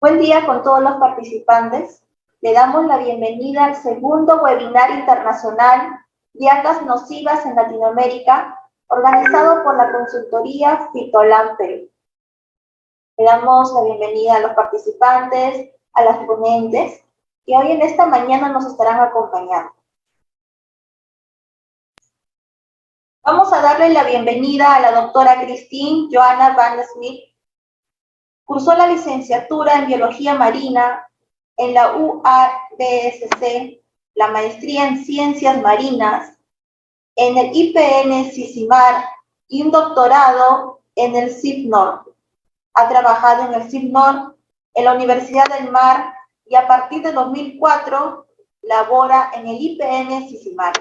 Buen día con todos los participantes. Le damos la bienvenida al segundo webinar internacional de algas nocivas en Latinoamérica, organizado por la consultoría Fitolam Perú. Le damos la bienvenida a los participantes, a las ponentes, que hoy en esta mañana nos estarán acompañando. Vamos a darle la bienvenida a la doctora Christine Johanna Van Smith. Cursó la licenciatura en Biología Marina en la UABSC, la maestría en Ciencias Marinas en el IPN Sisimar y un doctorado en el CIPNOR. Ha trabajado en el CIPNOR, en la Universidad del Mar y a partir de 2004 labora en el IPN Sisimar.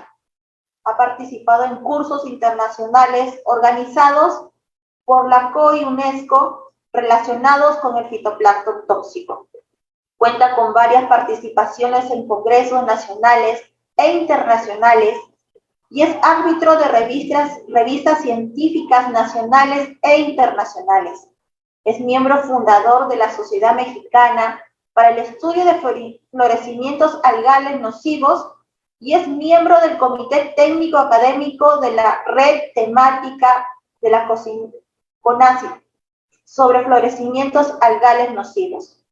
Ha participado en cursos internacionales organizados por la COI UNESCO relacionados con el fitoplancton tóxico. Cuenta con varias participaciones en congresos nacionales e internacionales y es árbitro de revistas científicas nacionales e internacionales. Es miembro fundador de la Sociedad Mexicana para el Estudio de Florecimientos Algales Nocivos y es miembro del Comité Técnico Académico de la Red Temática de la CONACYT sobre florecimientos algales nocivos.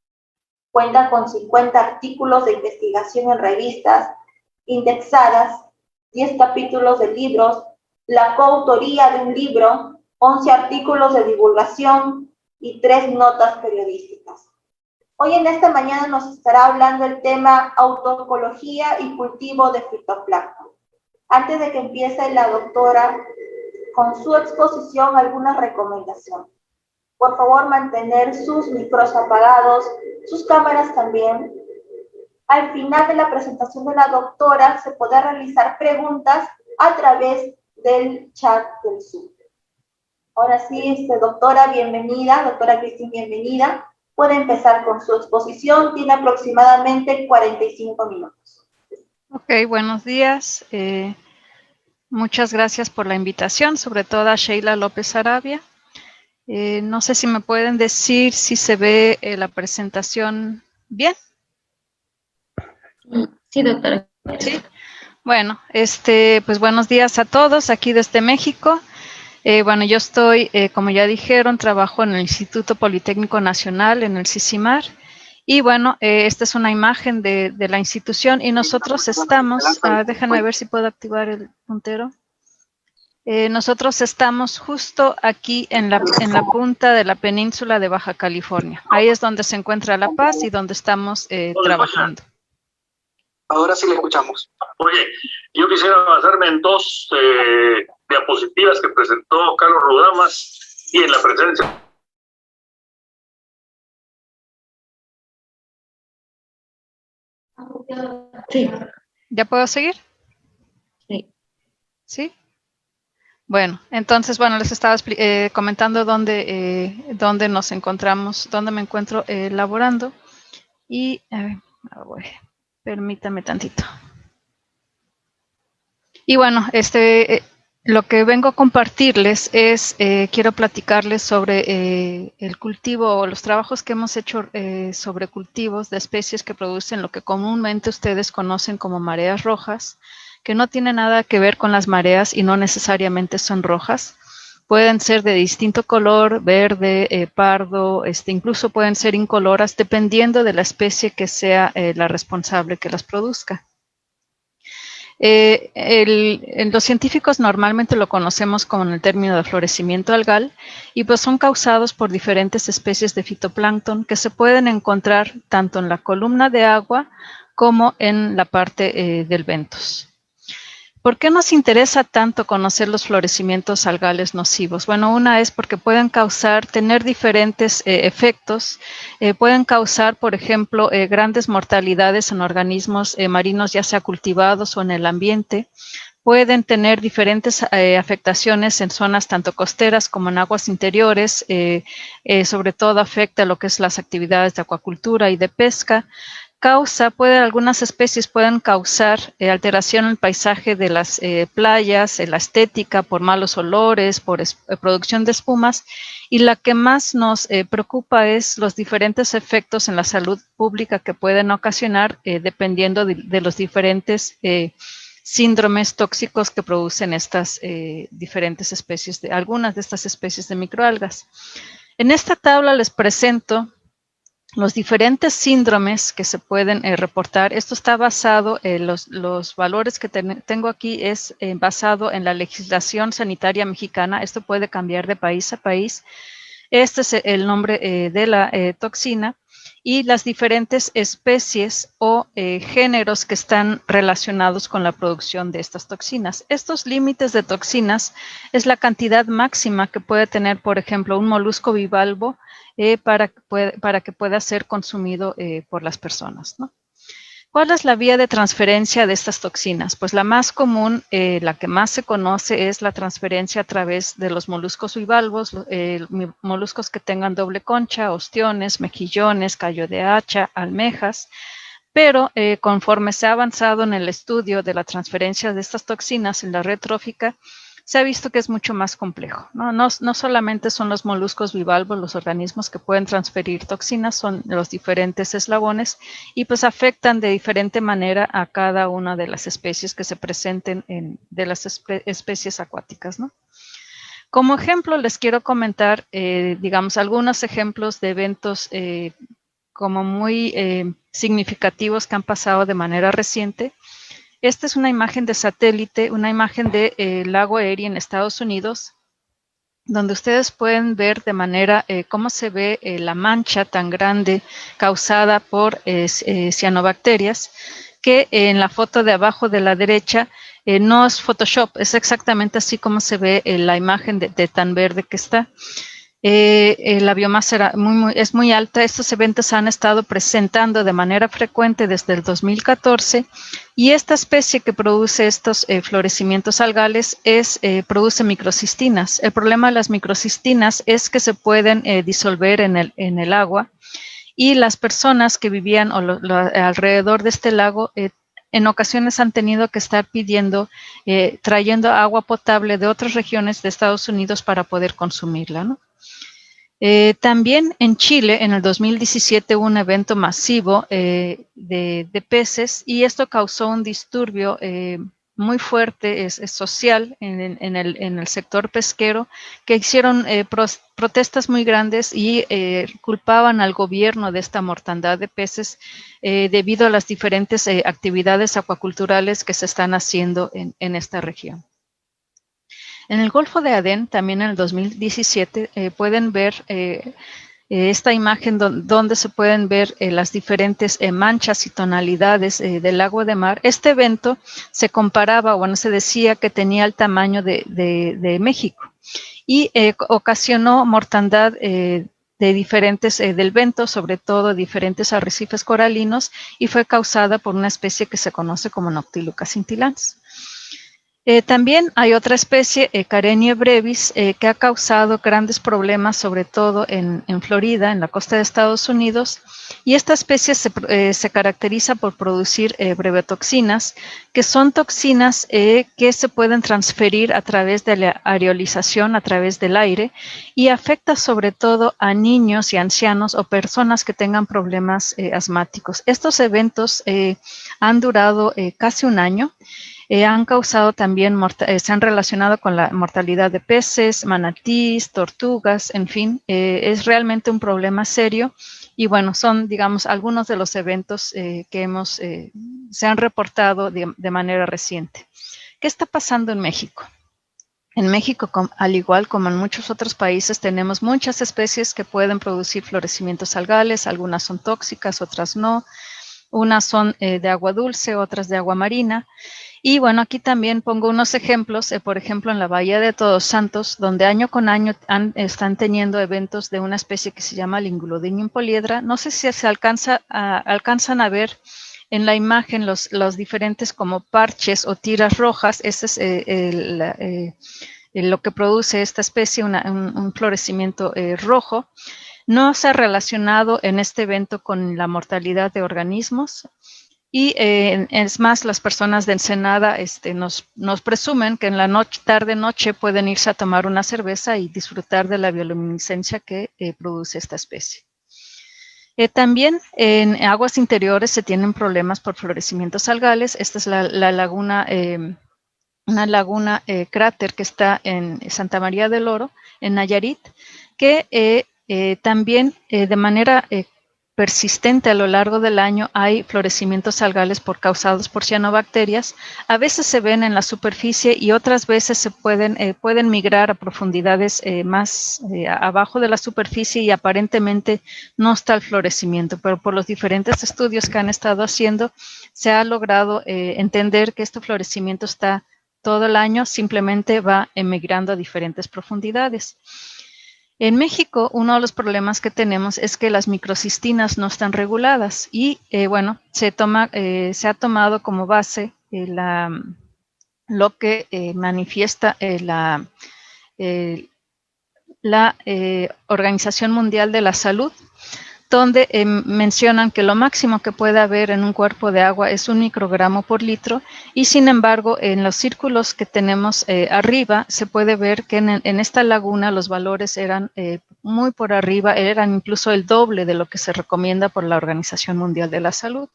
Cuenta con 50 artículos de investigación en revistas indexadas, 10 capítulos de libros, la coautoría de un libro, 11 artículos de divulgación y 3 notas periodísticas. Hoy en esta mañana nos estará hablando el tema autoecología y cultivo de fitoplancton. Antes de que empiece la doctora con su exposición, algunas recomendaciones. Por favor, mantener sus micros apagados, sus cámaras también. Al final de la presentación de la doctora se podrá realizar preguntas a través del chat del Zoom. Ahora sí, doctora, bienvenida. Doctora Christine, bienvenida. Puede empezar con su exposición. Tiene aproximadamente 45 minutos. Ok, buenos días. Muchas gracias por la invitación, sobre todo a Sheila López Arabia. No sé si me pueden decir si se ve la presentación bien. Sí, doctora. Sí. Bueno, pues buenos días a todos aquí desde México. Bueno, yo estoy, como ya dijeron, trabajo en el Instituto Politécnico Nacional, en el Sisimar. Y bueno, esta es una imagen de la institución y nosotros estamos, déjenme ver si puedo activar el puntero. Nosotros estamos justo aquí en la punta de la península de Baja California. Ahí es donde se encuentra La Paz y donde estamos trabajando. Ahora sí le escuchamos. Oye, yo quisiera basarme en dos diapositivas que presentó Carlos Rudamas y en la presencia. Sí. ¿Ya puedo seguir? Sí. ¿Sí? Bueno, entonces, bueno, les estaba comentando dónde nos encontramos, dónde me encuentro laborando. Y, permítame tantito. Y bueno, lo que vengo a compartirles es, quiero platicarles sobre el cultivo o los trabajos que hemos hecho sobre cultivos de especies que producen lo que comúnmente ustedes conocen como mareas rojas, que no tiene nada que ver con las mareas y no necesariamente son rojas. Pueden ser de distinto color, verde, pardo, incluso pueden ser incoloras, dependiendo de la especie que sea la responsable que las produzca. Los científicos normalmente lo conocemos como en el término de florecimiento algal y pues son causados por diferentes especies de fitoplancton que se pueden encontrar tanto en la columna de agua como en la parte del bentos. ¿Por qué nos interesa tanto conocer los florecimientos algales nocivos? Bueno, una es porque pueden tener diferentes efectos. Pueden causar, por ejemplo, grandes mortalidades en organismos marinos, ya sea cultivados o en el ambiente. Pueden tener diferentes afectaciones en zonas tanto costeras como en aguas interiores. Sobre todo afecta lo que es las actividades de acuacultura y de pesca. algunas especies pueden causar alteración en el paisaje de las playas, en la estética, por malos olores, por producción de espumas, y la que más nos preocupa es los diferentes efectos en la salud pública que pueden ocasionar dependiendo de los diferentes síndromes tóxicos que producen estas diferentes especies, algunas de estas especies de microalgas. En esta tabla les presento los diferentes síndromes que se pueden reportar. Esto está basado en los valores que tengo aquí, es basado en la legislación sanitaria mexicana. Esto puede cambiar de país a país. Este es el nombre de la toxina y las diferentes especies o géneros que están relacionados con la producción de estas toxinas. Estos límites de toxinas es la cantidad máxima que puede tener, por ejemplo, un molusco bivalvo para que pueda ser consumido por las personas, ¿no? ¿Cuál es la vía de transferencia de estas toxinas? Pues la más común, la que más se conoce, es la transferencia a través de los moluscos bivalvos, moluscos que tengan doble concha, ostiones, mejillones, callo de hacha, almejas. Pero conforme se ha avanzado en el estudio de la transferencia de estas toxinas en la red trófica, se ha visto que es mucho más complejo, ¿no? No solamente son los moluscos bivalvos los organismos que pueden transferir toxinas, son los diferentes eslabones y pues afectan de diferente manera a cada una de las especies que se presenten de las especies acuáticas, ¿no? Como ejemplo les quiero comentar, digamos, algunos ejemplos de eventos como muy significativos que han pasado de manera reciente. Esta es una imagen de satélite, una imagen del lago Erie en Estados Unidos, donde ustedes pueden ver de manera cómo se ve la mancha tan grande causada por cianobacterias, que en la foto de abajo de la derecha no es Photoshop, es exactamente así como se ve la imagen de tan verde que está. La biomasa es muy alta. Estos eventos se han estado presentando de manera frecuente desde el 2014 y esta especie que produce estos florecimientos algales produce microcistinas. El problema de las microcistinas es que se pueden disolver en el agua y las personas que vivían alrededor de este lago en ocasiones han tenido que estar trayendo agua potable de otras regiones de Estados Unidos para poder consumirla, ¿no? También en Chile, en el 2017, hubo un evento masivo de peces y esto causó un disturbio muy fuerte, es social en el sector pesquero, que hicieron protestas muy grandes y culpaban al gobierno de esta mortandad de peces debido a las diferentes actividades acuaculturales que se están haciendo en esta región. En el Golfo de Adén, también en el 2017, pueden ver esta imagen donde se pueden ver las diferentes manchas y tonalidades del agua de mar. Este evento se comparaba, bueno, se decía que tenía el tamaño de México y ocasionó mortandad de diferentes del vento, sobre todo diferentes arrecifes coralinos, y fue causada por una especie que se conoce como Noctiluca scintillans. También hay otra especie, Carenia brevis, que ha causado grandes problemas, sobre todo en Florida, en la costa de Estados Unidos, y esta especie se caracteriza por producir brevetoxinas, que son toxinas que se pueden transferir a través de la aerolización, a través del aire, y afecta sobre todo a niños y ancianos o personas que tengan problemas asmáticos. Estos eventos han durado casi un año. Han causado también, se han relacionado con la mortalidad de peces, manatíes, tortugas, en fin, es realmente un problema serio y bueno, son, digamos, algunos de los eventos que se han reportado de manera reciente. ¿Qué está pasando en México? En México, al igual como en muchos otros países, tenemos muchas especies que pueden producir florecimientos algales, algunas son tóxicas, otras no, unas son de agua dulce, otras de agua marina. Y bueno, aquí también pongo unos ejemplos, por ejemplo, en la Bahía de Todos Santos, donde año con año están teniendo eventos de una especie que se llama Lingulodinium poliedra. No sé si se alcanzan a ver en la imagen los diferentes como parches o tiras rojas. Ese es lo que produce esta especie, un florecimiento rojo. No se ha relacionado en este evento con la mortalidad de organismos. Y es más, las personas de Ensenada nos presumen que en la tarde-noche pueden irse a tomar una cerveza y disfrutar de la bioluminiscencia que produce esta especie. También en aguas interiores se tienen problemas por florecimientos algales. Esta es la laguna, una laguna cráter que está en Santa María del Oro, en Nayarit, que también de manera persistente a lo largo del año hay florecimientos algales causados por cianobacterias. A veces se ven en la superficie y otras veces pueden migrar a profundidades más abajo de la superficie y aparentemente no está el florecimiento, pero por los diferentes estudios que han estado haciendo se ha logrado entender que este florecimiento está todo el año, simplemente va emigrando a diferentes profundidades. En México, uno de los problemas que tenemos es que las microcistinas no están reguladas y, bueno, se ha tomado como base lo que manifiesta la Organización Mundial de la Salud, donde mencionan que lo máximo que puede haber en un cuerpo de agua es 1 microgramo por litro y sin embargo en los círculos que tenemos arriba se puede ver que en esta laguna los valores eran muy por arriba, eran incluso el doble de lo que se recomienda por la Organización Mundial de la Salud.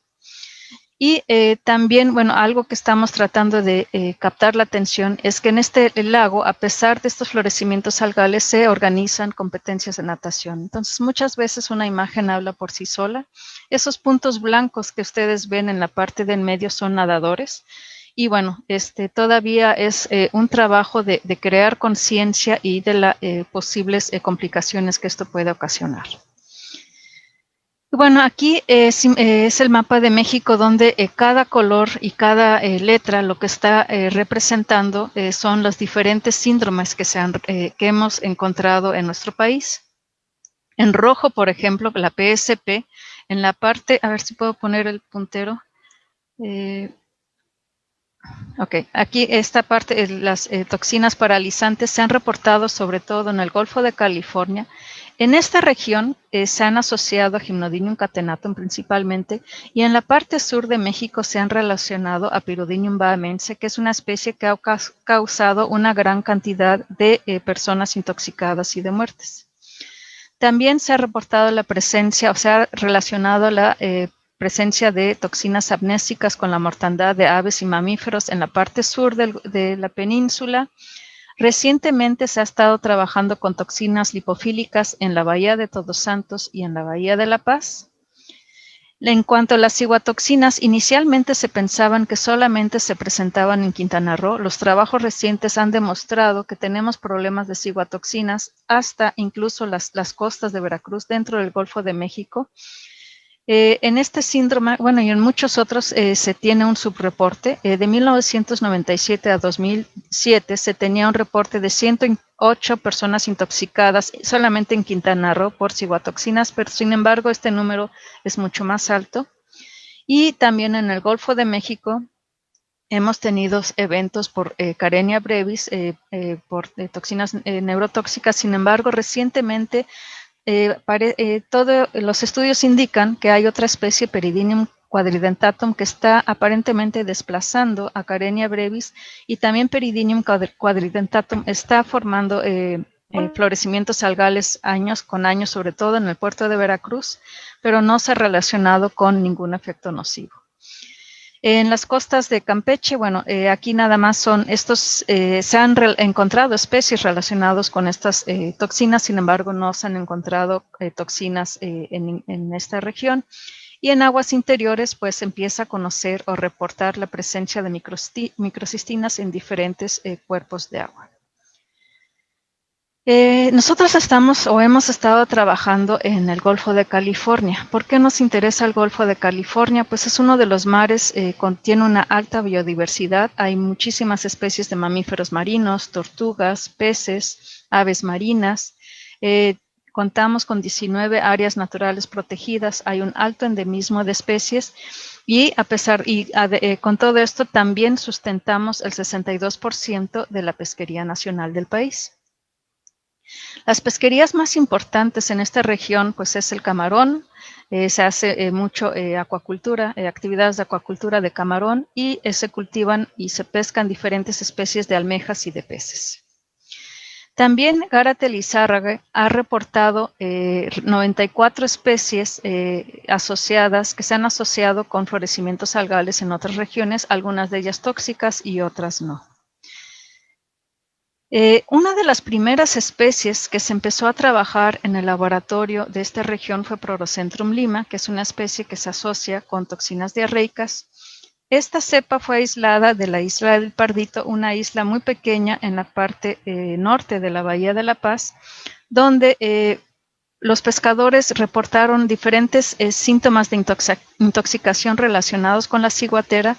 Y también, bueno, algo que estamos tratando de captar la atención es que en este lago, a pesar de estos florecimientos algales, se organizan competencias de natación. Entonces, muchas veces una imagen habla por sí sola. Esos puntos blancos que ustedes ven en la parte del medio son nadadores. Y bueno, todavía es un trabajo de crear conciencia y de las posibles complicaciones que esto puede ocasionar. Bueno, aquí es el mapa de México donde cada color y cada letra lo que está representando son los diferentes síndromes que hemos encontrado en nuestro país. En rojo, por ejemplo, la PSP, en la parte, a ver si puedo poner el puntero. Ok, aquí esta parte, las toxinas paralizantes se han reportado sobre todo en el Golfo de California. En esta región se han asociado a Gymnodinium catenatum principalmente y en la parte sur de México se han relacionado a Pyridinium bahamense, que es una especie que ha causado una gran cantidad de personas intoxicadas y de muertes. También se ha reportado la presencia, o se ha relacionado la presencia de toxinas amnésicas con la mortandad de aves y mamíferos en la parte sur de la península. Recientemente se ha estado trabajando con toxinas lipofílicas en la Bahía de Todos Santos y en la Bahía de La Paz. En cuanto a las ciguatoxinas, inicialmente se pensaban que solamente se presentaban en Quintana Roo. Los trabajos recientes han demostrado que tenemos problemas de ciguatoxinas hasta incluso las costas de Veracruz dentro del Golfo de México. En este síndrome, bueno, y en muchos otros se tiene un subreporte. De 1997 a 2007 se tenía un reporte de 108 personas intoxicadas solamente en Quintana Roo por ciguatoxinas, pero sin embargo este número es mucho más alto. Y también en el Golfo de México hemos tenido eventos por Carenia brevis, por toxinas neurotóxicas. Sin embargo, recientemente todos los estudios indican que hay otra especie, Pyridinium quadridentatum, que está aparentemente desplazando a Carenia brevis y también Pyridinium quadridentatum está formando florecimientos algales años con años, sobre todo en el puerto de Veracruz, pero no se ha relacionado con ningún efecto nocivo. En las costas de Campeche, bueno, aquí nada más son estos, se han encontrado especies relacionadas con estas toxinas, sin embargo no se han encontrado toxinas en esta región. Y en aguas interiores, pues empieza a conocer o reportar la presencia de microcistinas en diferentes cuerpos de agua. Nosotros hemos estado trabajando en el Golfo de California. ¿Por qué nos interesa el Golfo de California? Pues es uno de los mares, contiene una alta biodiversidad. Hay muchísimas especies de mamíferos marinos, tortugas, peces, aves marinas. Contamos con 19 áreas naturales protegidas. Hay un alto endemismo de especies y con todo esto también sustentamos el 62% de la pesquería nacional del país. Las pesquerías más importantes en esta región pues es el camarón, se hace mucho acuacultura, actividades de acuacultura de camarón y se cultivan y se pescan diferentes especies de almejas y de peces. También Gárate Lizárraga ha reportado 94 especies asociadas que se han asociado con florecimientos algales en otras regiones, algunas de ellas tóxicas y otras no. Una de las primeras especies que se empezó a trabajar en el laboratorio de esta región fue Prorocentrum lima, que es una especie que se asocia con toxinas diarreicas. Esta cepa fue aislada de la isla del Pardito, una isla muy pequeña en la parte norte de la Bahía de La Paz, donde los pescadores reportaron diferentes síntomas de intoxicación relacionados con la ciguatera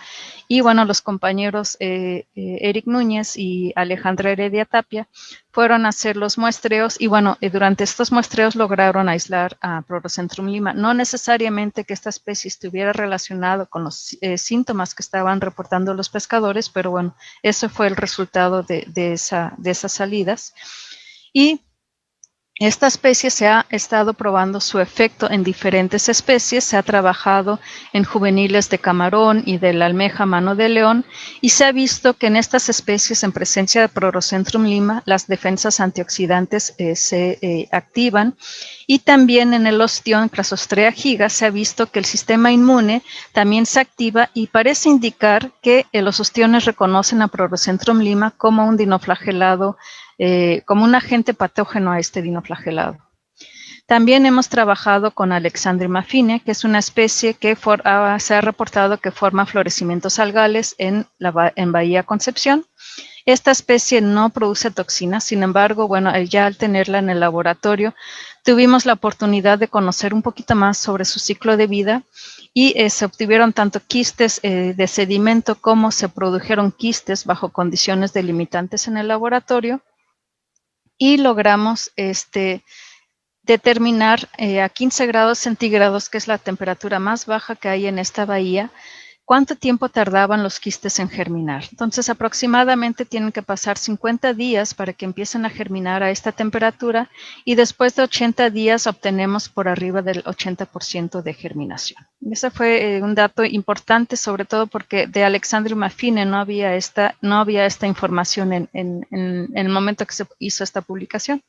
y bueno, los compañeros Eric Núñez y Alejandra Heredia Tapia fueron a hacer los muestreos y bueno, durante estos muestreos lograron aislar a Prorocentrum lima. No necesariamente que esta especie estuviera relacionada con los síntomas que estaban reportando los pescadores, pero bueno, eso fue el resultado de esas salidas. Y esta especie se ha estado probando su efecto en diferentes especies, se ha trabajado en juveniles de camarón y de la almeja mano de león y se ha visto que en estas especies en presencia de Prorocentrum lima las defensas antioxidantes se activan y también en el ostión Crassostrea giga se ha visto que el sistema inmune también se activa y parece indicar que los ostiones reconocen a Prorocentrum lima como un dinoflagelado como un agente patógeno a este dinoflagelado. También hemos trabajado con Alexandrium affine, que es una especie que se ha reportado que forma florecimientos algales en Bahía Concepción. Esta especie no produce toxinas, sin embargo, bueno, ya al tenerla en el laboratorio, tuvimos la oportunidad de conocer un poquito más sobre su ciclo de vida y se obtuvieron tanto quistes de sedimento como se produjeron quistes bajo condiciones delimitantes en el laboratorio. Y logramos determinar a 15 grados centígrados, que es la temperatura más baja que hay en esta bahía, cuánto tiempo tardaban los quistes en germinar. Entonces, aproximadamente tienen que pasar 50 días para que empiecen a germinar a esta temperatura y después de 80 días obtenemos por arriba del 80% de germinación. Ese fue un dato importante, sobre todo porque de Alexandrium affine no había esta información en el momento que se hizo esta publicación.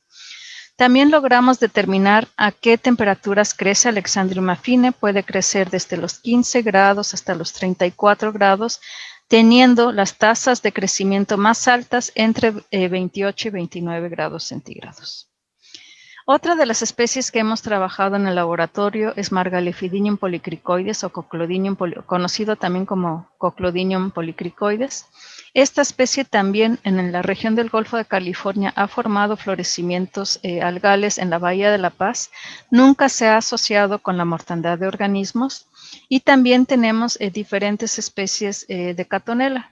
También logramos determinar a qué temperaturas crece Alexandrium affine. Puede crecer desde los 15 grados hasta los 34 grados, teniendo las tasas de crecimiento más altas entre 28 y 29 grados centígrados. Otra de las especies que hemos trabajado en el laboratorio es Margalephidinium polycricoides o conocido también como Coclodinium polycricoides. Esta especie también en la región del Golfo de California ha formado florecimientos algales en la Bahía de La Paz. Nunca se ha asociado con la mortandad de organismos y también tenemos diferentes especies de Catonella.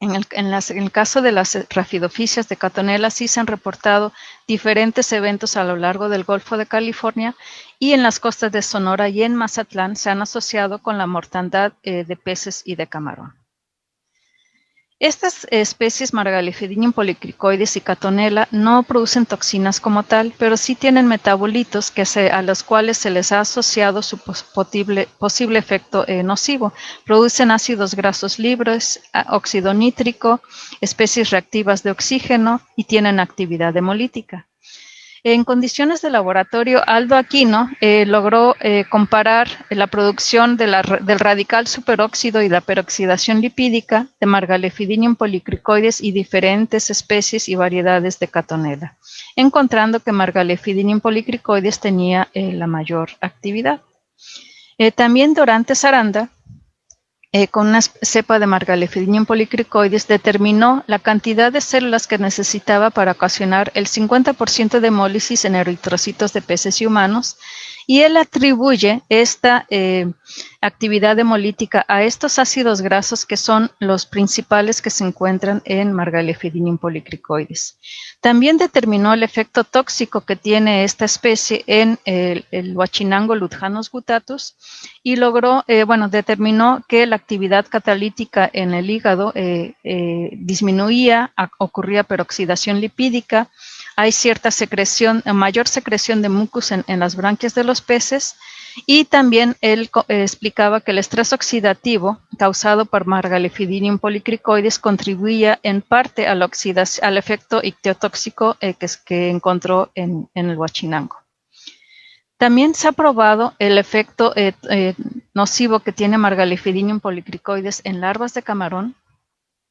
En el caso de las rafidofisias de Catonella sí se han reportado diferentes eventos a lo largo del Golfo de California y en las costas de Sonora y en Mazatlán se han asociado con la mortandad de peces y de camarón. Estas especies Margalephidinium polycricoides y Catonella no producen toxinas como tal, pero sí tienen metabolitos a los cuales se les ha asociado su posible efecto nocivo. Producen ácidos grasos libres, óxido nítrico, especies reactivas de oxígeno y tienen actividad hemolítica. En condiciones de laboratorio, Aldo Aquino logró comparar la producción del radical superóxido y la peroxidación lipídica de Margalephidinium polycricoides y diferentes especies y variedades de Catonella, encontrando que Margalephidinium polycricoides tenía la mayor actividad. También Dorantes Aranda, con una cepa de Margalephidinium polycricoides, determinó la cantidad de células que necesitaba para ocasionar el 50% de hemólisis en eritrocitos de peces y humanos, y él atribuye esta actividad hemolítica a estos ácidos grasos que son los principales que se encuentran en Margalephidinium polycricoides. También determinó el efecto tóxico que tiene esta especie en el Huachinango Ludjanus guttatus y determinó que la actividad catalítica en el hígado disminuía, ocurría peroxidación lipídica, hay cierta secreción, mayor secreción de mucus en las branquias de los peces, y también él explicaba que el estrés oxidativo causado por Margalifidium polycricoides contribuía en parte a la oxidación, al efecto ictiotóxico que encontró en el Huachinango. También se ha probado el efecto nocivo que tiene Margalifidium polycricoides en larvas de camarón,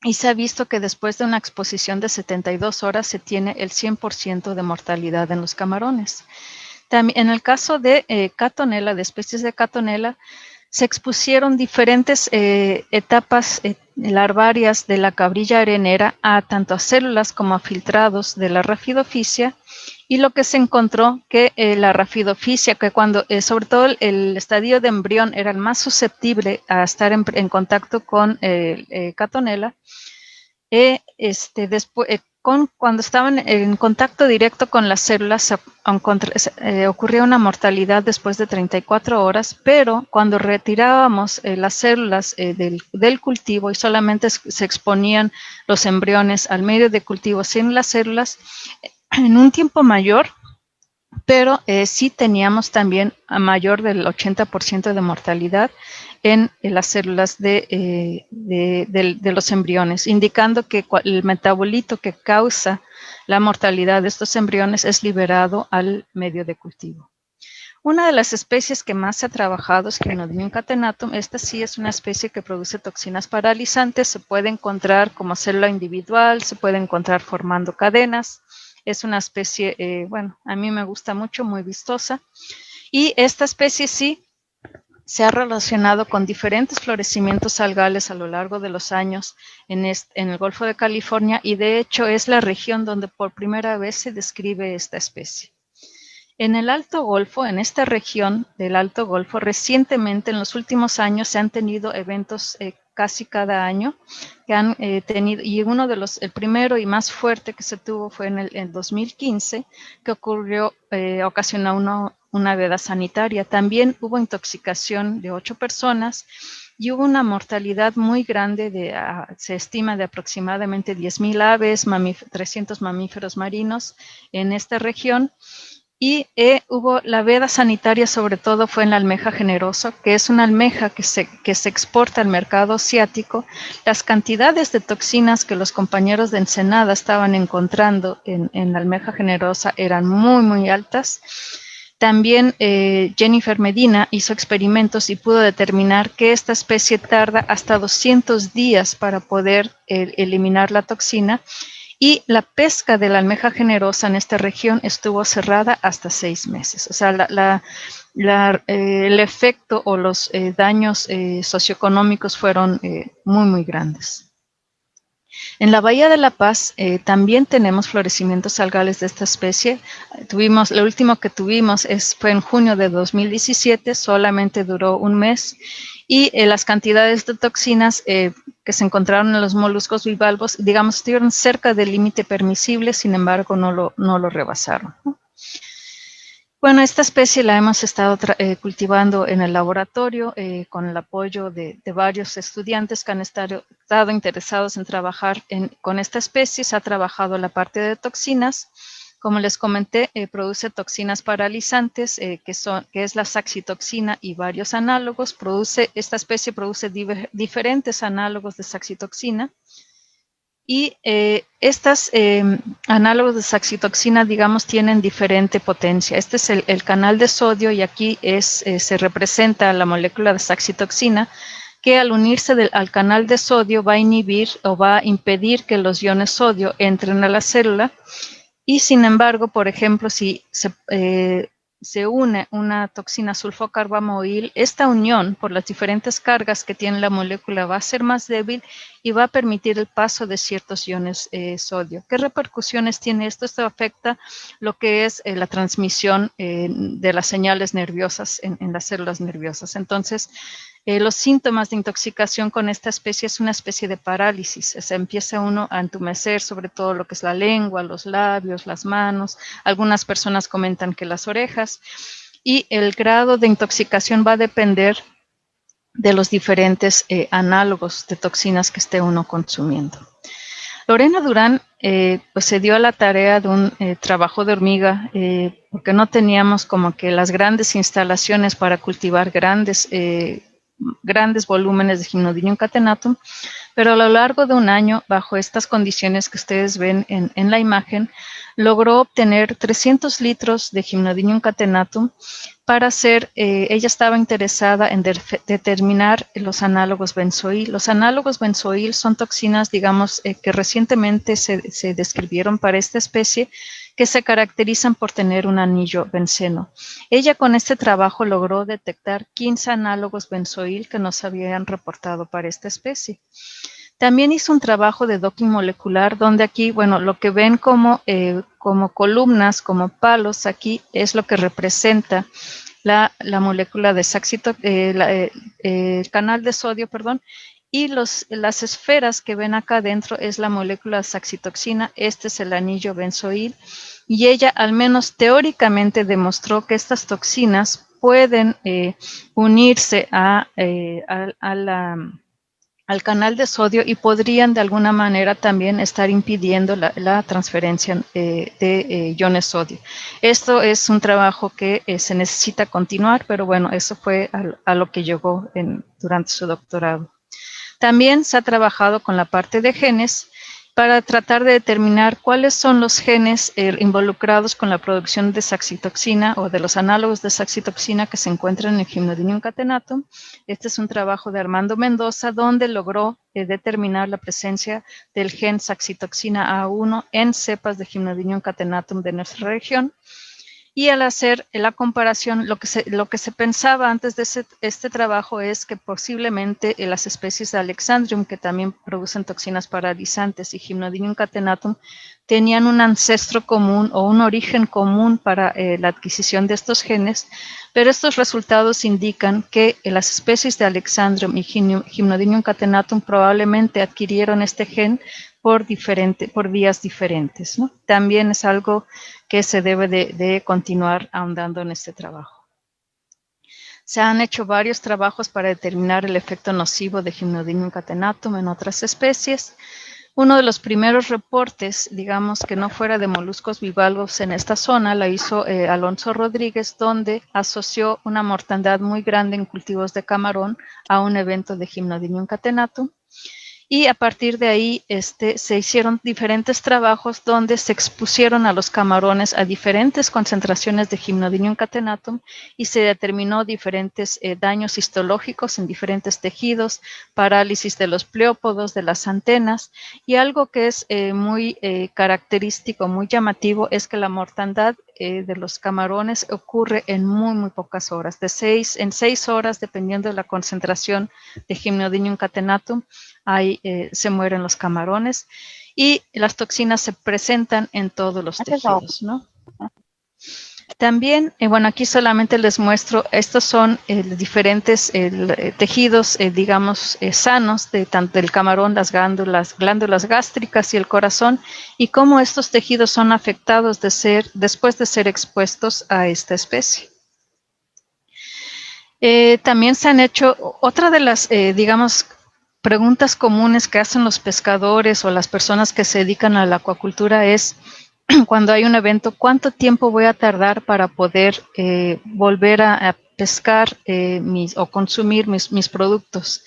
y se ha visto que después de una exposición de 72 horas se tiene el 100% de mortalidad en los camarones. También, en el caso de Catonella, de especies de Catonella, se expusieron diferentes etapas larvarias de la cabrilla arenera tanto a células como a filtrados de la Rhaphidophisia, y lo que se encontró que la Rhaphidophisia, que cuando, sobre todo el estadio de embrión era el más susceptible a estar en contacto con Catonella, cuando estaban en contacto directo con las células ocurría una mortalidad después de 34 horas, pero cuando retirábamos las células del cultivo y solamente se exponían los embriones al medio de cultivo sin las células, en un tiempo mayor, pero sí teníamos también a mayor del 80% de mortalidad en las células de los embriones, indicando que el metabolito que causa la mortalidad de estos embriones es liberado al medio de cultivo. Una de las especies que más se ha trabajado es Clinodimium catenatum. Esta sí es una especie que produce toxinas paralizantes, se puede encontrar como célula individual, se puede encontrar formando cadenas. Es una especie, bueno, a mí me gusta mucho, muy vistosa. Y esta especie sí se ha relacionado con diferentes florecimientos algales a lo largo de los años en el Golfo de California, y de hecho es la región donde por primera vez se describe esta especie. En el Alto Golfo, en esta región del Alto Golfo, recientemente en los últimos años se han tenido eventos casi cada año que han tenido, y uno de el primero y más fuerte que se tuvo fue en el 2015, que ocasionó una veda sanitaria. También hubo intoxicación de 8 personas y hubo una mortalidad muy grande, se estima de aproximadamente 10,000 aves, 300 mamíferos marinos en esta región. Y hubo la veda sanitaria, sobre todo fue en la almeja generosa, que es una almeja que se exporta al mercado asiático. Las cantidades de toxinas que los compañeros de Ensenada estaban encontrando en la almeja generosa eran muy, muy altas. También Jennifer Medina hizo experimentos y pudo determinar que esta especie tarda hasta 200 días para poder eliminar la toxina, y la pesca de la almeja generosa en esta región estuvo cerrada hasta 6 meses. O sea, el efecto o los daños socioeconómicos fueron muy, muy grandes. En la Bahía de La Paz también tenemos florecimientos algales de esta especie. Lo último que tuvimos fue en junio de 2017, solamente duró un mes, y las cantidades de toxinas que se encontraron en los moluscos bivalvos, digamos, estuvieron cerca del límite permisible, sin embargo no lo rebasaron, ¿no? Bueno, esta especie la hemos estado cultivando en el laboratorio con el apoyo de varios estudiantes que han estado interesados en trabajar con esta especie. Se ha trabajado la parte de toxinas. Como les comenté, produce toxinas paralizantes, que es la saxitoxina y varios análogos. Esta especie produce diferentes análogos de saxitoxina. Y estos análogos de saxitoxina, digamos, tienen diferente potencia. Este es el canal de sodio, y aquí se representa la molécula de saxitoxina, que al unirse al canal de sodio va a inhibir o va a impedir que los iones sodio entren a la célula. Y sin embargo, por ejemplo, si se une una toxina sulfocarbamoil, esta unión por las diferentes cargas que tiene la molécula va a ser más débil y va a permitir el paso de ciertos iones sodio. ¿Qué repercusiones tiene esto? Esto afecta lo que es la transmisión de las señales nerviosas en las células nerviosas. Entonces, los síntomas de intoxicación con esta especie es una especie de parálisis. Se empieza uno a entumecer, sobre todo lo que es la lengua, los labios, las manos. Algunas personas comentan que las orejas. Y el grado de intoxicación va a depender de los diferentes análogos de toxinas que esté uno consumiendo. Lorena Durán pues se dio a la tarea de un trabajo de hormiga, porque no teníamos como que las grandes instalaciones para cultivar grandes volúmenes de Gymnodium catenatum, pero a lo largo de un año, bajo estas condiciones que ustedes ven en la imagen, logró obtener 300 litros de Gymnodium catenatum para hacer, ella estaba interesada en determinar los análogos benzoil. Los análogos benzoil son toxinas, digamos, que recientemente se describieron para esta especie, que se caracterizan por tener un anillo benceno. Ella con este trabajo logró detectar 15 análogos benzoil que nos habían reportado para esta especie. También hizo un trabajo de docking molecular, donde aquí, bueno, lo que ven como columnas, como palos, aquí es lo que representa la molécula de el canal de sodio, perdón, y las esferas que ven acá adentro es la molécula de saxitoxina, este es el anillo benzoil, y ella al menos teóricamente demostró que estas toxinas pueden unirse al canal de sodio y podrían de alguna manera también estar impidiendo la transferencia de iones sodio. Esto es un trabajo que se necesita continuar, pero bueno, eso fue a lo que llegó durante su doctorado. También se ha trabajado con la parte de genes para tratar de determinar cuáles son los genes involucrados con la producción de saxitoxina o de los análogos de saxitoxina que se encuentran en el Gymnodium catenatum. Este es un trabajo de Armando Mendoza donde logró determinar la presencia del gen saxitoxina A1 en cepas de Gymnodium catenatum de nuestra región. Y al hacer la comparación, lo que se pensaba antes de este trabajo es que posiblemente las especies de Alexandrium, que también producen toxinas paralizantes, y Gymnodium catenatum, tenían un ancestro común o un origen común para la adquisición de estos genes, pero estos resultados indican que las especies de Alexandrium y Gymnodium catenatum probablemente adquirieron este gen por vías diferentes, ¿no? También es algo que se debe de continuar ahondando en este trabajo. Se han hecho varios trabajos para determinar el efecto nocivo de Gymnodium catenatum en otras especies. Uno de los primeros reportes, digamos que no fuera de moluscos bivalvos en esta zona, la hizo Alonso Rodríguez, donde asoció una mortandad muy grande en cultivos de camarón a un evento de Gymnodium catenatum. Y a partir de ahí se hicieron diferentes trabajos donde se expusieron a los camarones a diferentes concentraciones de Gymnodium catenatum y se determinó diferentes daños histológicos en diferentes tejidos, parálisis de los pleópodos, de las antenas, y algo que es muy característico, muy llamativo, es que la mortandad de los camarones ocurre en muy pocas horas, en 6 horas, dependiendo de la concentración de Gymnodium catenatum, se mueren los camarones y las toxinas se presentan en todos los tejidos, ¿no? También, bueno, aquí solamente les muestro, estos son diferentes tejidos, digamos, sanos, tanto del camarón, las glándulas gástricas y el corazón, y cómo estos tejidos son afectados después de ser expuestos a esta especie. También se han hecho, otra de las, digamos, preguntas comunes que hacen los pescadores o las personas que se dedican a la acuacultura es, cuando hay un evento, ¿cuánto tiempo voy a tardar para poder volver a pescar o consumir mis productos?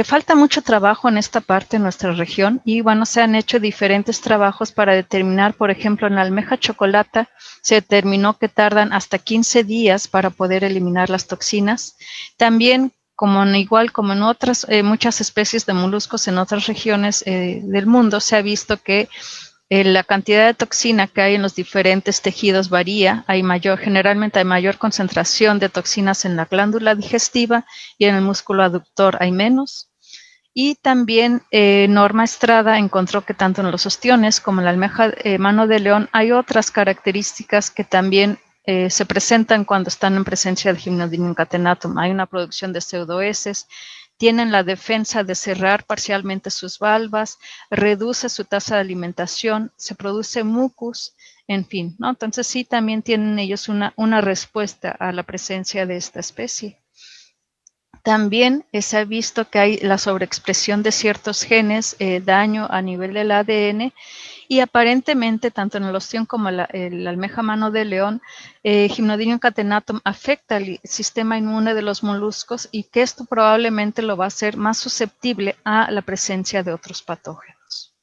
Falta mucho trabajo en esta parte de nuestra región y bueno, se han hecho diferentes trabajos para determinar, por ejemplo, en la almeja chocolata se determinó que tardan hasta 15 días para poder eliminar las toxinas. También, igual como en otras muchas especies de moluscos en otras regiones del mundo, se ha visto que la cantidad de toxina que hay en los diferentes tejidos varía. Generalmente hay mayor concentración de toxinas en la glándula digestiva y en el músculo aductor hay menos. Y también Norma Estrada encontró que tanto en los ostiones como en la almeja mano de león hay otras características que también se presentan cuando están en presencia de Gymnodium catenatum. Hay una producción de pseudoheces, tienen la defensa de cerrar parcialmente sus valvas, reduce su tasa de alimentación, se produce mucus, en fin, ¿no? Entonces sí, también tienen ellos una respuesta a la presencia de esta especie. También se ha visto que hay la sobreexpresión de ciertos genes, daño a nivel del ADN, y aparentemente tanto en el ostión como el almeja mano de león, Gymnodium catenatum afecta el sistema inmune de los moluscos y que esto probablemente lo va a hacer más susceptible a la presencia de otros patógenos.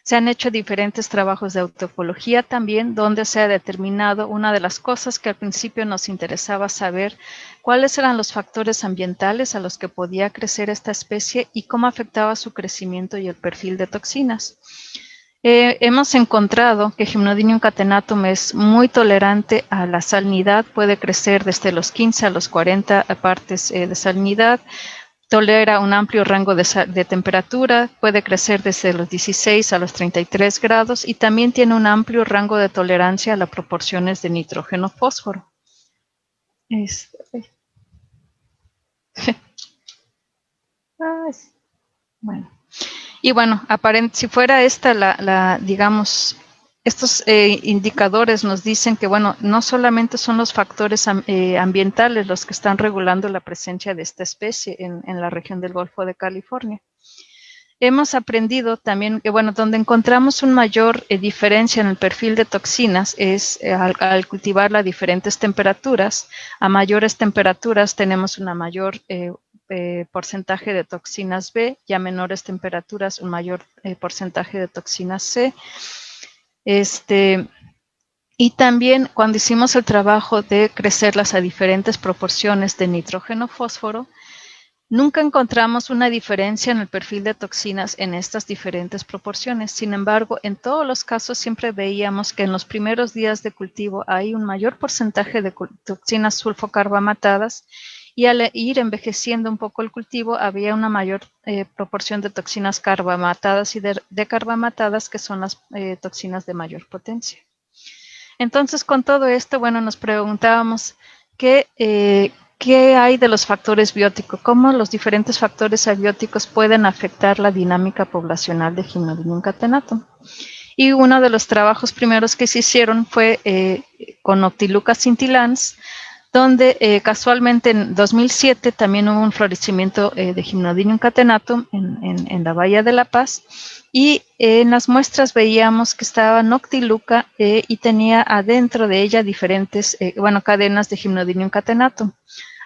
Se han hecho diferentes trabajos de autoecología también, donde se ha determinado una de las cosas que al principio nos interesaba saber, cuáles eran los factores ambientales a los que podía crecer esta especie y cómo afectaba su crecimiento y el perfil de toxinas. Hemos encontrado que Gymnodium catenatum es muy tolerante a la salinidad, puede crecer desde los 15 a los 40 partes de salinidad, tolera un amplio rango de temperatura, puede crecer desde los 16 a los 33 grados y también tiene un amplio rango de tolerancia a las proporciones de nitrógeno-fósforo. Bueno. Y bueno, si fuera esta digamos, estos indicadores nos dicen que, bueno, no solamente son los factores ambientales los que están regulando la presencia de esta especie en la región del Golfo de California. Hemos aprendido también que, bueno, donde encontramos una mayor diferencia en el perfil de toxinas es al cultivarla a diferentes temperaturas. A mayores temperaturas tenemos una mayor porcentaje de toxinas B y a menores temperaturas un mayor porcentaje de toxinas C. Y también cuando hicimos el trabajo de crecerlas a diferentes proporciones de nitrógeno-fósforo, nunca encontramos una diferencia en el perfil de toxinas en estas diferentes proporciones. Sin embargo, en todos los casos siempre veíamos que en los primeros días de cultivo hay un mayor porcentaje de toxinas sulfocarbamatadas y al ir envejeciendo un poco el cultivo había una mayor proporción de toxinas carbamatadas y decarbamatadas, que son las toxinas de mayor potencia. Entonces, con todo esto, bueno, nos preguntábamos ¿qué hay de los factores bióticos? ¿Cómo los diferentes factores abióticos pueden afectar la dinámica poblacional de Gymnodium catenatum? Y uno de los trabajos primeros que se hicieron fue con Noctiluca scintillans, donde casualmente en 2007 también hubo un florecimiento de Gymnodium catenatum en la Bahía de La Paz, y en las muestras veíamos que estaba Noctiluca y tenía adentro de ella diferentes, cadenas de Gymnodium catenatum.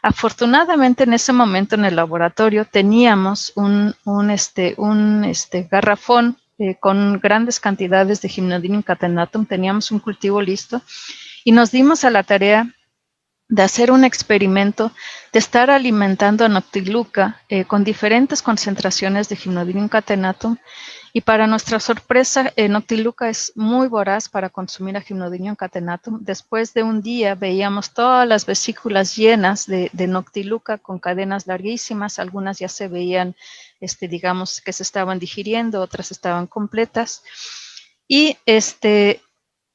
Afortunadamente en ese momento en el laboratorio teníamos un garrafón con grandes cantidades de Gymnodium catenatum, teníamos un cultivo listo y nos dimos a la tarea de hacer un experimento de estar alimentando a Noctiluca con diferentes concentraciones de Gymnodium catenatum, y para nuestra sorpresa, Noctiluca es muy voraz para consumir a Gymnodium catenatum. Después de un día veíamos todas las vesículas llenas de Noctiluca con cadenas larguísimas, algunas ya se veían, digamos, que se estaban digiriendo, otras estaban completas, y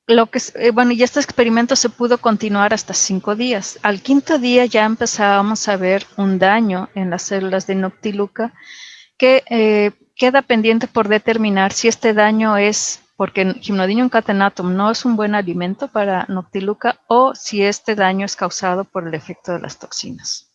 y este experimento se pudo continuar hasta 5 días. Al 5.º día ya empezábamos a ver un daño en las células de Noctiluca que queda pendiente por determinar si este daño es porque Gymnodium catenatum no es un buen alimento para Noctiluca o si este daño es causado por el efecto de las toxinas.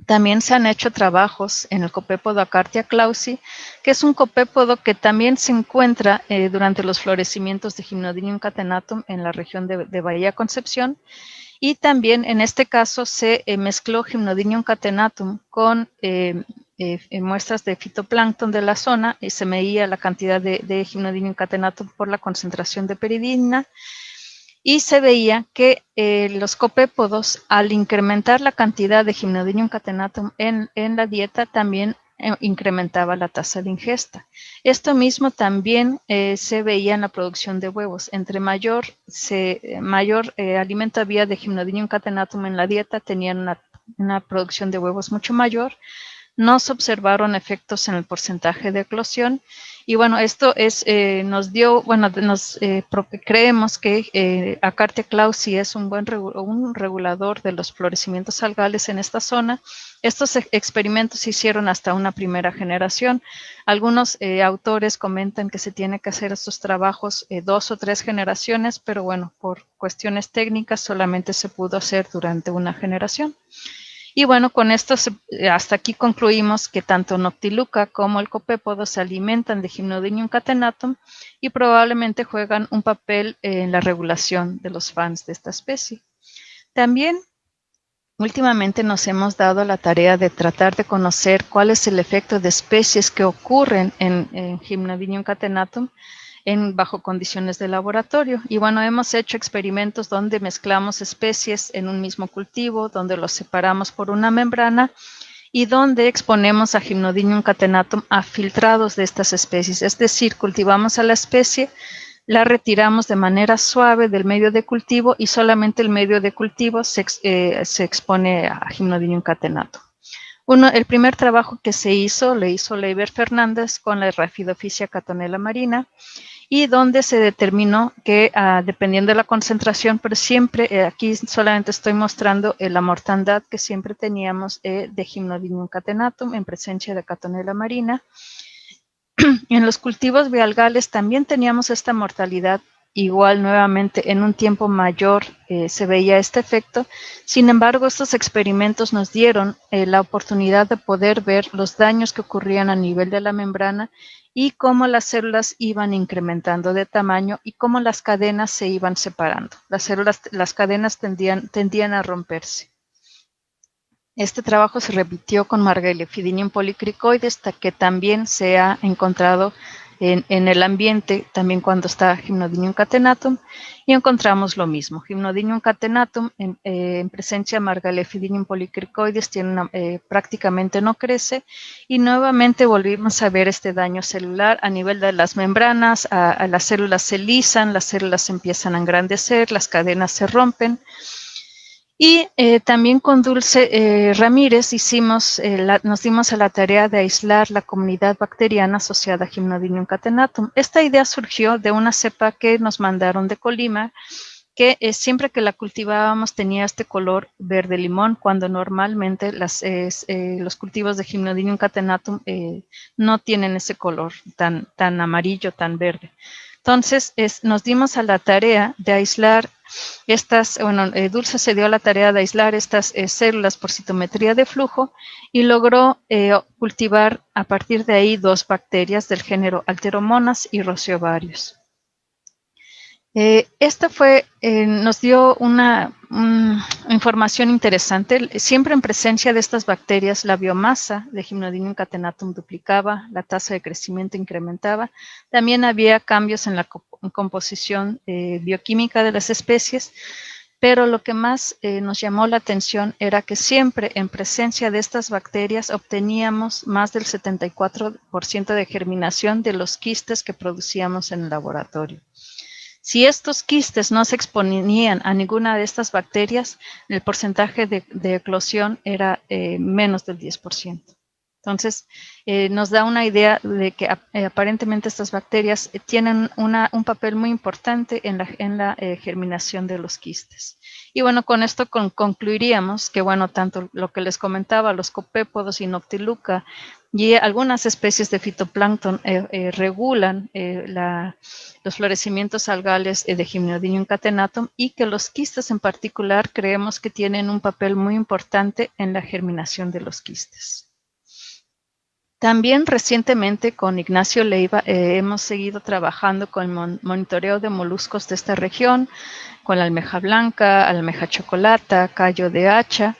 También se han hecho trabajos en el copépodo Acartia clausi, que es un copépodo que también se encuentra durante los florecimientos de Gymnodium catenatum en la región de Bahía Concepción, y también en este caso se mezcló Gymnodium catenatum con muestras de fitoplancton de la zona y se medía la cantidad de Gymnodium catenatum por la concentración de peridina. Y se veía que los copépodos, al incrementar la cantidad de Gymnodium catenatum en la dieta, también incrementaba la tasa de ingesta. Esto mismo también se veía en la producción de huevos. Entre mayor alimento había de Gymnodium catenatum en la dieta, tenían una producción de huevos mucho mayor. No se observaron efectos en el porcentaje de eclosión. Y bueno, esto creemos que Acartia clausi es un regulador de los florecimientos algales en esta zona. Estos experimentos se hicieron hasta una primera generación. Algunos autores comentan que se tiene que hacer estos trabajos 2 o 3 generaciones, pero bueno, por cuestiones técnicas solamente se pudo hacer durante una generación. Y bueno, con esto hasta aquí concluimos que tanto Noctiluca como el copépodo se alimentan de Gymnodinium catenatum y probablemente juegan un papel en la regulación de los fans de esta especie. También últimamente nos hemos dado la tarea de tratar de conocer cuál es el efecto de especies que ocurren en Gymnodinium catenatum bajo condiciones de laboratorio. Y bueno, hemos hecho experimentos donde mezclamos especies en un mismo cultivo, donde los separamos por una membrana y donde exponemos a Gymnodinium catenatum a filtrados de estas especies. Es decir, cultivamos a la especie, la retiramos de manera suave del medio de cultivo y solamente el medio de cultivo se expone a Gymnodinium catenatum. El primer trabajo que se hizo, le hizo Leiber Fernández con la Rhaphidophisia catonella marina, y donde se determinó que dependiendo de la concentración, pero siempre, aquí solamente estoy mostrando la mortandad que siempre teníamos de Gymnodinium catenatum en presencia de catonella marina. En los cultivos bialgales también teníamos esta mortalidad. Igual nuevamente en un tiempo mayor se veía este efecto. Sin embargo, estos experimentos nos dieron la oportunidad de poder ver los daños que ocurrían a nivel de la membrana y cómo las células iban incrementando de tamaño y cómo las cadenas se iban separando. Las cadenas tendían a romperse. Este trabajo se repitió con Margellophidium polycricoides, que también se ha encontrado en el ambiente, también cuando está Gymnodinium catenatum, y encontramos lo mismo. Gymnodinium catenatum en presencia de Margellophidium polycricoides prácticamente no crece, y nuevamente volvimos a ver este daño celular a nivel de las membranas. Las células se lisan, las células empiezan a engrandecer, las cadenas se rompen. Y también con Dulce Ramírez nos dimos a la tarea de aislar la comunidad bacteriana asociada a Gymnodinium catenatum. Esta idea surgió de una cepa que nos mandaron de Colima, que siempre que la cultivábamos tenía este color verde limón, cuando normalmente los cultivos de Gymnodinium catenatum no tienen ese color tan amarillo, tan verde. Entonces, nos dimos a la tarea de aislar Dulce se dio a la tarea de aislar estas células por citometría de flujo y logró cultivar a partir de ahí 2 bacterias del género Alteromonas y Rociovarius. Esta nos dio una información interesante. Siempre en presencia de estas bacterias, la biomasa de Gymnodinium catenatum duplicaba, la tasa de crecimiento incrementaba. También había cambios en la composición bioquímica de las especies, pero lo que más nos llamó la atención era que siempre en presencia de estas bacterias obteníamos más del 74% de germinación de los quistes que producíamos en el laboratorio. Si estos quistes no se exponían a ninguna de estas bacterias, el porcentaje de eclosión era menos del 10%. Entonces, nos da una idea de que aparentemente estas bacterias tienen un papel muy importante en la germinación de los quistes. Y bueno, con esto concluiríamos que, bueno, tanto lo que les comentaba, los copépodos y Noctiluca y algunas especies de fitoplancton regulan los florecimientos algales de Gymnodinium catenatum, y que los quistes en particular creemos que tienen un papel muy importante en la germinación de los quistes. También recientemente con Ignacio Leiva hemos seguido trabajando con el monitoreo de moluscos de esta región, con la almeja blanca, almeja chocolata, callo de hacha.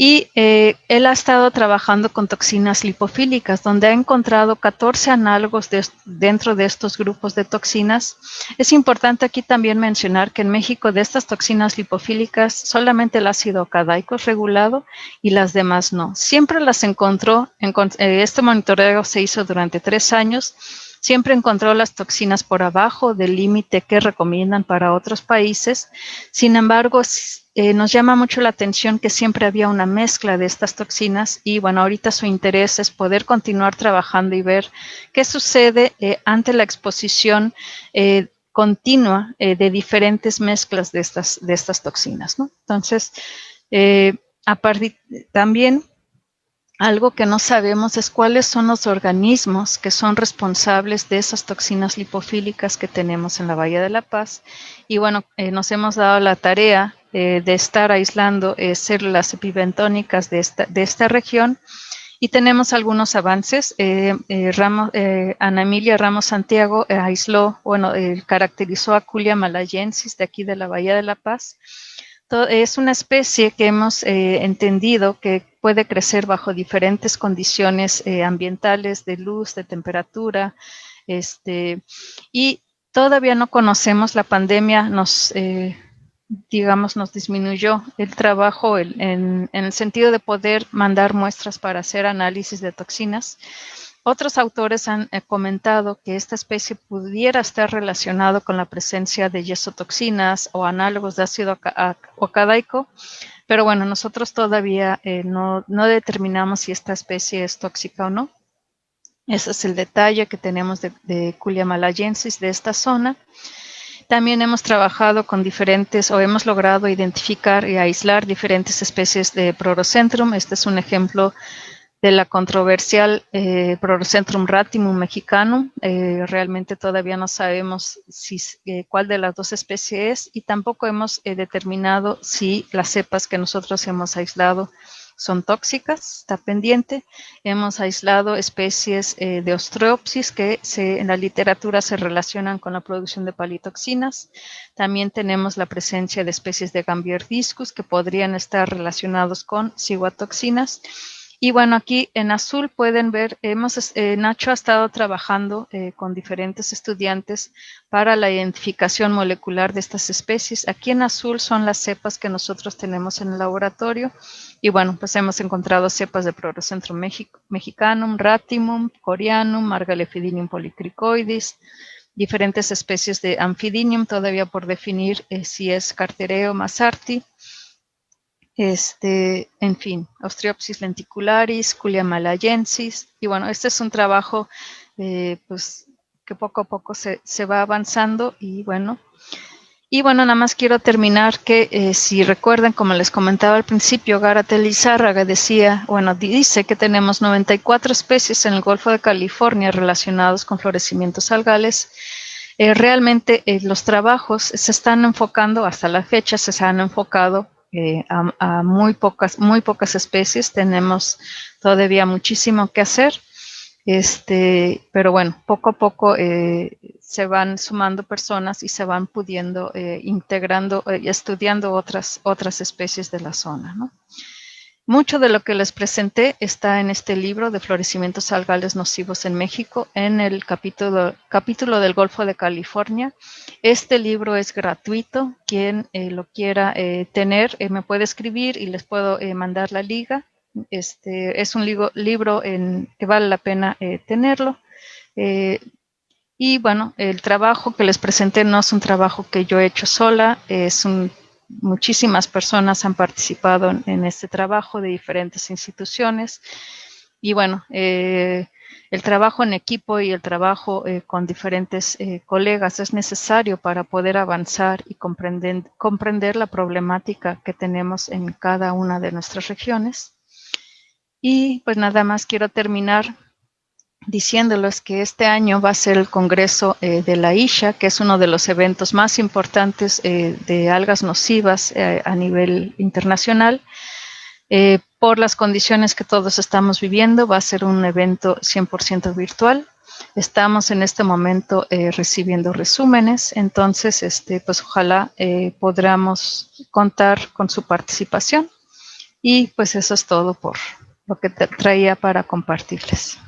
Y él ha estado trabajando con toxinas lipofílicas, donde ha encontrado 14 análogos dentro de estos grupos de toxinas. Es importante aquí también mencionar que en México de estas toxinas lipofílicas solamente el ácido ocadaico es regulado y las demás no. Siempre las encontró, este monitoreo se hizo durante 3 años, siempre encontró las toxinas por abajo del límite que recomiendan para otros países. Sin embargo, nos llama mucho la atención que siempre había una mezcla de estas toxinas, y bueno, ahorita su interés es poder continuar trabajando y ver qué sucede ante la exposición continua de diferentes mezclas de estas toxinas, ¿no? Entonces, también algo que no sabemos es cuáles son los organismos que son responsables de esas toxinas lipofílicas que tenemos en la Bahía de La Paz. Y bueno, nos hemos dado la tarea de estar aislando células epibentónicas de esta región. Y tenemos algunos avances. Ana Emilia Ramos Santiago caracterizó a Culia malayensis de aquí de la Bahía de La Paz. Es una especie que hemos entendido que puede crecer bajo diferentes condiciones ambientales, de luz, de temperatura, y todavía no conocemos. La pandemia nos disminuyó el trabajo en el sentido de poder mandar muestras para hacer análisis de toxinas. Otros autores han comentado que esta especie pudiera estar relacionado con la presencia de yesotoxinas o análogos de ácido ocadaico, pero bueno, nosotros todavía no determinamos si esta especie es tóxica o no. Ese es el detalle que tenemos de Culia malayensis de esta zona. También hemos trabajado con hemos logrado identificar y aislar diferentes especies de Prorocentrum. Este es un ejemplo de la controversial Prorocentrum ratimum mexicanum. Realmente todavía no sabemos cuál de las dos especies es, y tampoco hemos determinado si las cepas que nosotros hemos aislado son tóxicas. Está pendiente. Hemos aislado especies de Ostreopsis que en la literatura se relacionan con la producción de palitoxinas. También tenemos la presencia de especies de Gambierdiscus que podrían estar relacionados con ciguatoxinas. Y bueno, aquí en azul pueden ver, Nacho ha estado trabajando con diferentes estudiantes para la identificación molecular de estas especies. Aquí en azul son las cepas que nosotros tenemos en el laboratorio. Y bueno, pues hemos encontrado cepas de Prorocentrum mexicanum, ratimum, corianum, Margalephidinium polycricoides, diferentes especies de Amphidinium, todavía por definir si es Cartereo o Massarti. En fin, Ostreopsis lenticularis, Culia malayensis. Y bueno, este es un trabajo pues, que poco a poco se va avanzando. Y bueno, nada más quiero terminar que si recuerdan, como les comentaba al principio, Garatel Lizárraga dice que tenemos 94 especies en el Golfo de California relacionados con florecimientos algales. Realmente los trabajos se están enfocando, hasta la fecha se han enfocado a muy pocas especies. Tenemos todavía muchísimo que hacer, pero bueno, poco a poco se van sumando personas y se van pudiendo integrando y estudiando otras especies de la zona, ¿no? Mucho de lo que les presenté está en este libro de florecimientos algales nocivos en México, en el capítulo del Golfo de California. Este libro es gratuito. Quien lo quiera tener me puede escribir y les puedo mandar la liga. Es un libro que vale la pena tenerlo. Y bueno, el trabajo que les presenté no es un trabajo que yo he hecho sola, muchísimas personas han participado en este trabajo de diferentes instituciones. Y bueno, el trabajo en equipo y el trabajo con diferentes colegas es necesario para poder avanzar y comprender la problemática que tenemos en cada una de nuestras regiones. Y pues nada más quiero terminar diciéndoles que este año va a ser el Congreso de la ISHA, que es uno de los eventos más importantes de algas nocivas a nivel internacional. Por las condiciones que todos estamos viviendo, va a ser un evento 100% virtual. Estamos en este momento recibiendo resúmenes, entonces pues ojalá podamos contar con su participación. Y pues eso es todo por lo que traía para compartirles.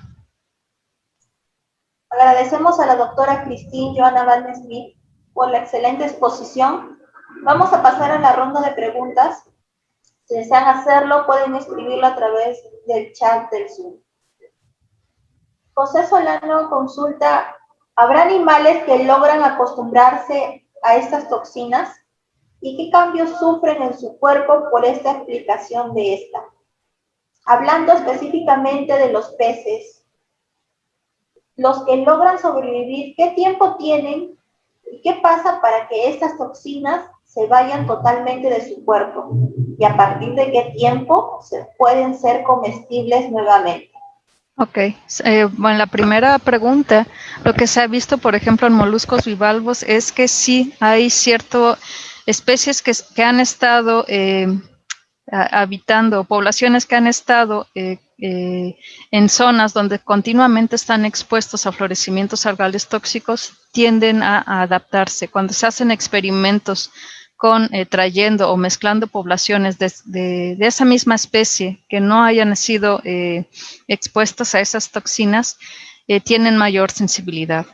Agradecemos a la doctora Christine Johanna Van Smith por la excelente exposición. Vamos a pasar a la ronda de preguntas. Si desean hacerlo, pueden escribirlo a través del chat del Zoom. José Solano consulta, ¿habrá animales que logran acostumbrarse a estas toxinas? ¿Y qué cambios sufren en su cuerpo por esta aplicación de esta? Hablando específicamente de los peces, los que logran sobrevivir, ¿qué tiempo tienen y qué pasa para que estas toxinas se vayan totalmente de su cuerpo? ¿Y a partir de qué tiempo pueden ser comestibles nuevamente? Ok, bueno, la primera pregunta, lo que se ha visto, por ejemplo, en moluscos bivalvos es que sí hay cierto especies que han estado habitando, poblaciones que han estado en zonas donde continuamente están expuestos a florecimientos algales tóxicos, tienden a adaptarse. Cuando se hacen experimentos trayendo o mezclando poblaciones de esa misma especie que no hayan sido expuestas a esas toxinas, tienen mayor sensibilidad.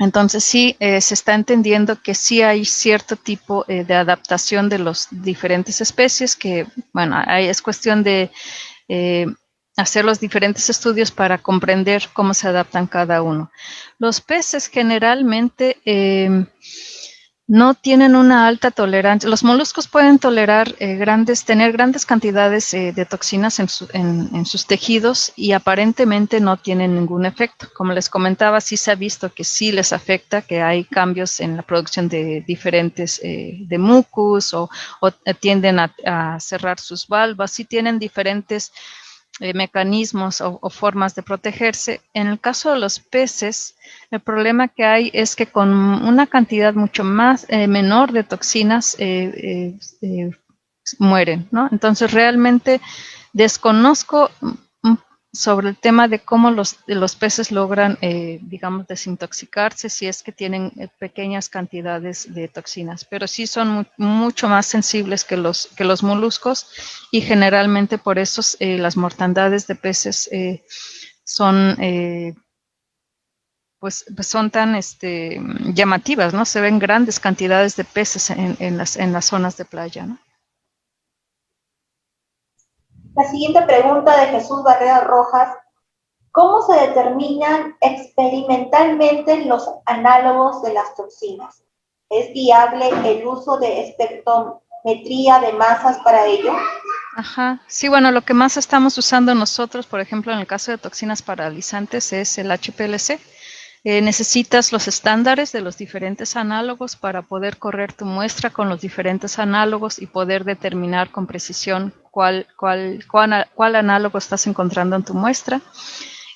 Entonces sí, se está entendiendo que sí hay cierto tipo de adaptación de las diferentes especies, que bueno, es cuestión de hacer los diferentes estudios para comprender cómo se adaptan cada uno. Los peces generalmente no tienen una alta tolerancia. Los moluscos pueden tolerar tener grandes cantidades de toxinas en sus tejidos y aparentemente no tienen ningún efecto. Como les comentaba, sí se ha visto que sí les afecta, que hay cambios en la producción de diferentes de mucus o tienden a cerrar sus valvas, sí tienen diferentes mecanismos o formas de protegerse. En el caso de los peces, el problema que hay es que con una cantidad mucho más menor de toxinas mueren, ¿no? Entonces realmente desconozco sobre el tema de cómo los peces logran, digamos, desintoxicarse si es que tienen pequeñas cantidades de toxinas, pero sí son mucho más sensibles que los moluscos y generalmente por eso las mortandades de peces son, pues son tan llamativas, ¿no? Se ven grandes cantidades de peces en las zonas de playa, ¿no? La siguiente pregunta de Jesús Barrera Rojas: ¿cómo se determinan experimentalmente los análogos de las toxinas? ¿Es viable el uso de espectrometría de masas para ello? Ajá, sí, bueno, lo que más estamos usando nosotros, por ejemplo, en el caso de toxinas paralizantes, es el HPLC. Necesitas los estándares de los diferentes análogos para poder correr tu muestra con los diferentes análogos y poder determinar con precisión cuál análogo estás encontrando en tu muestra.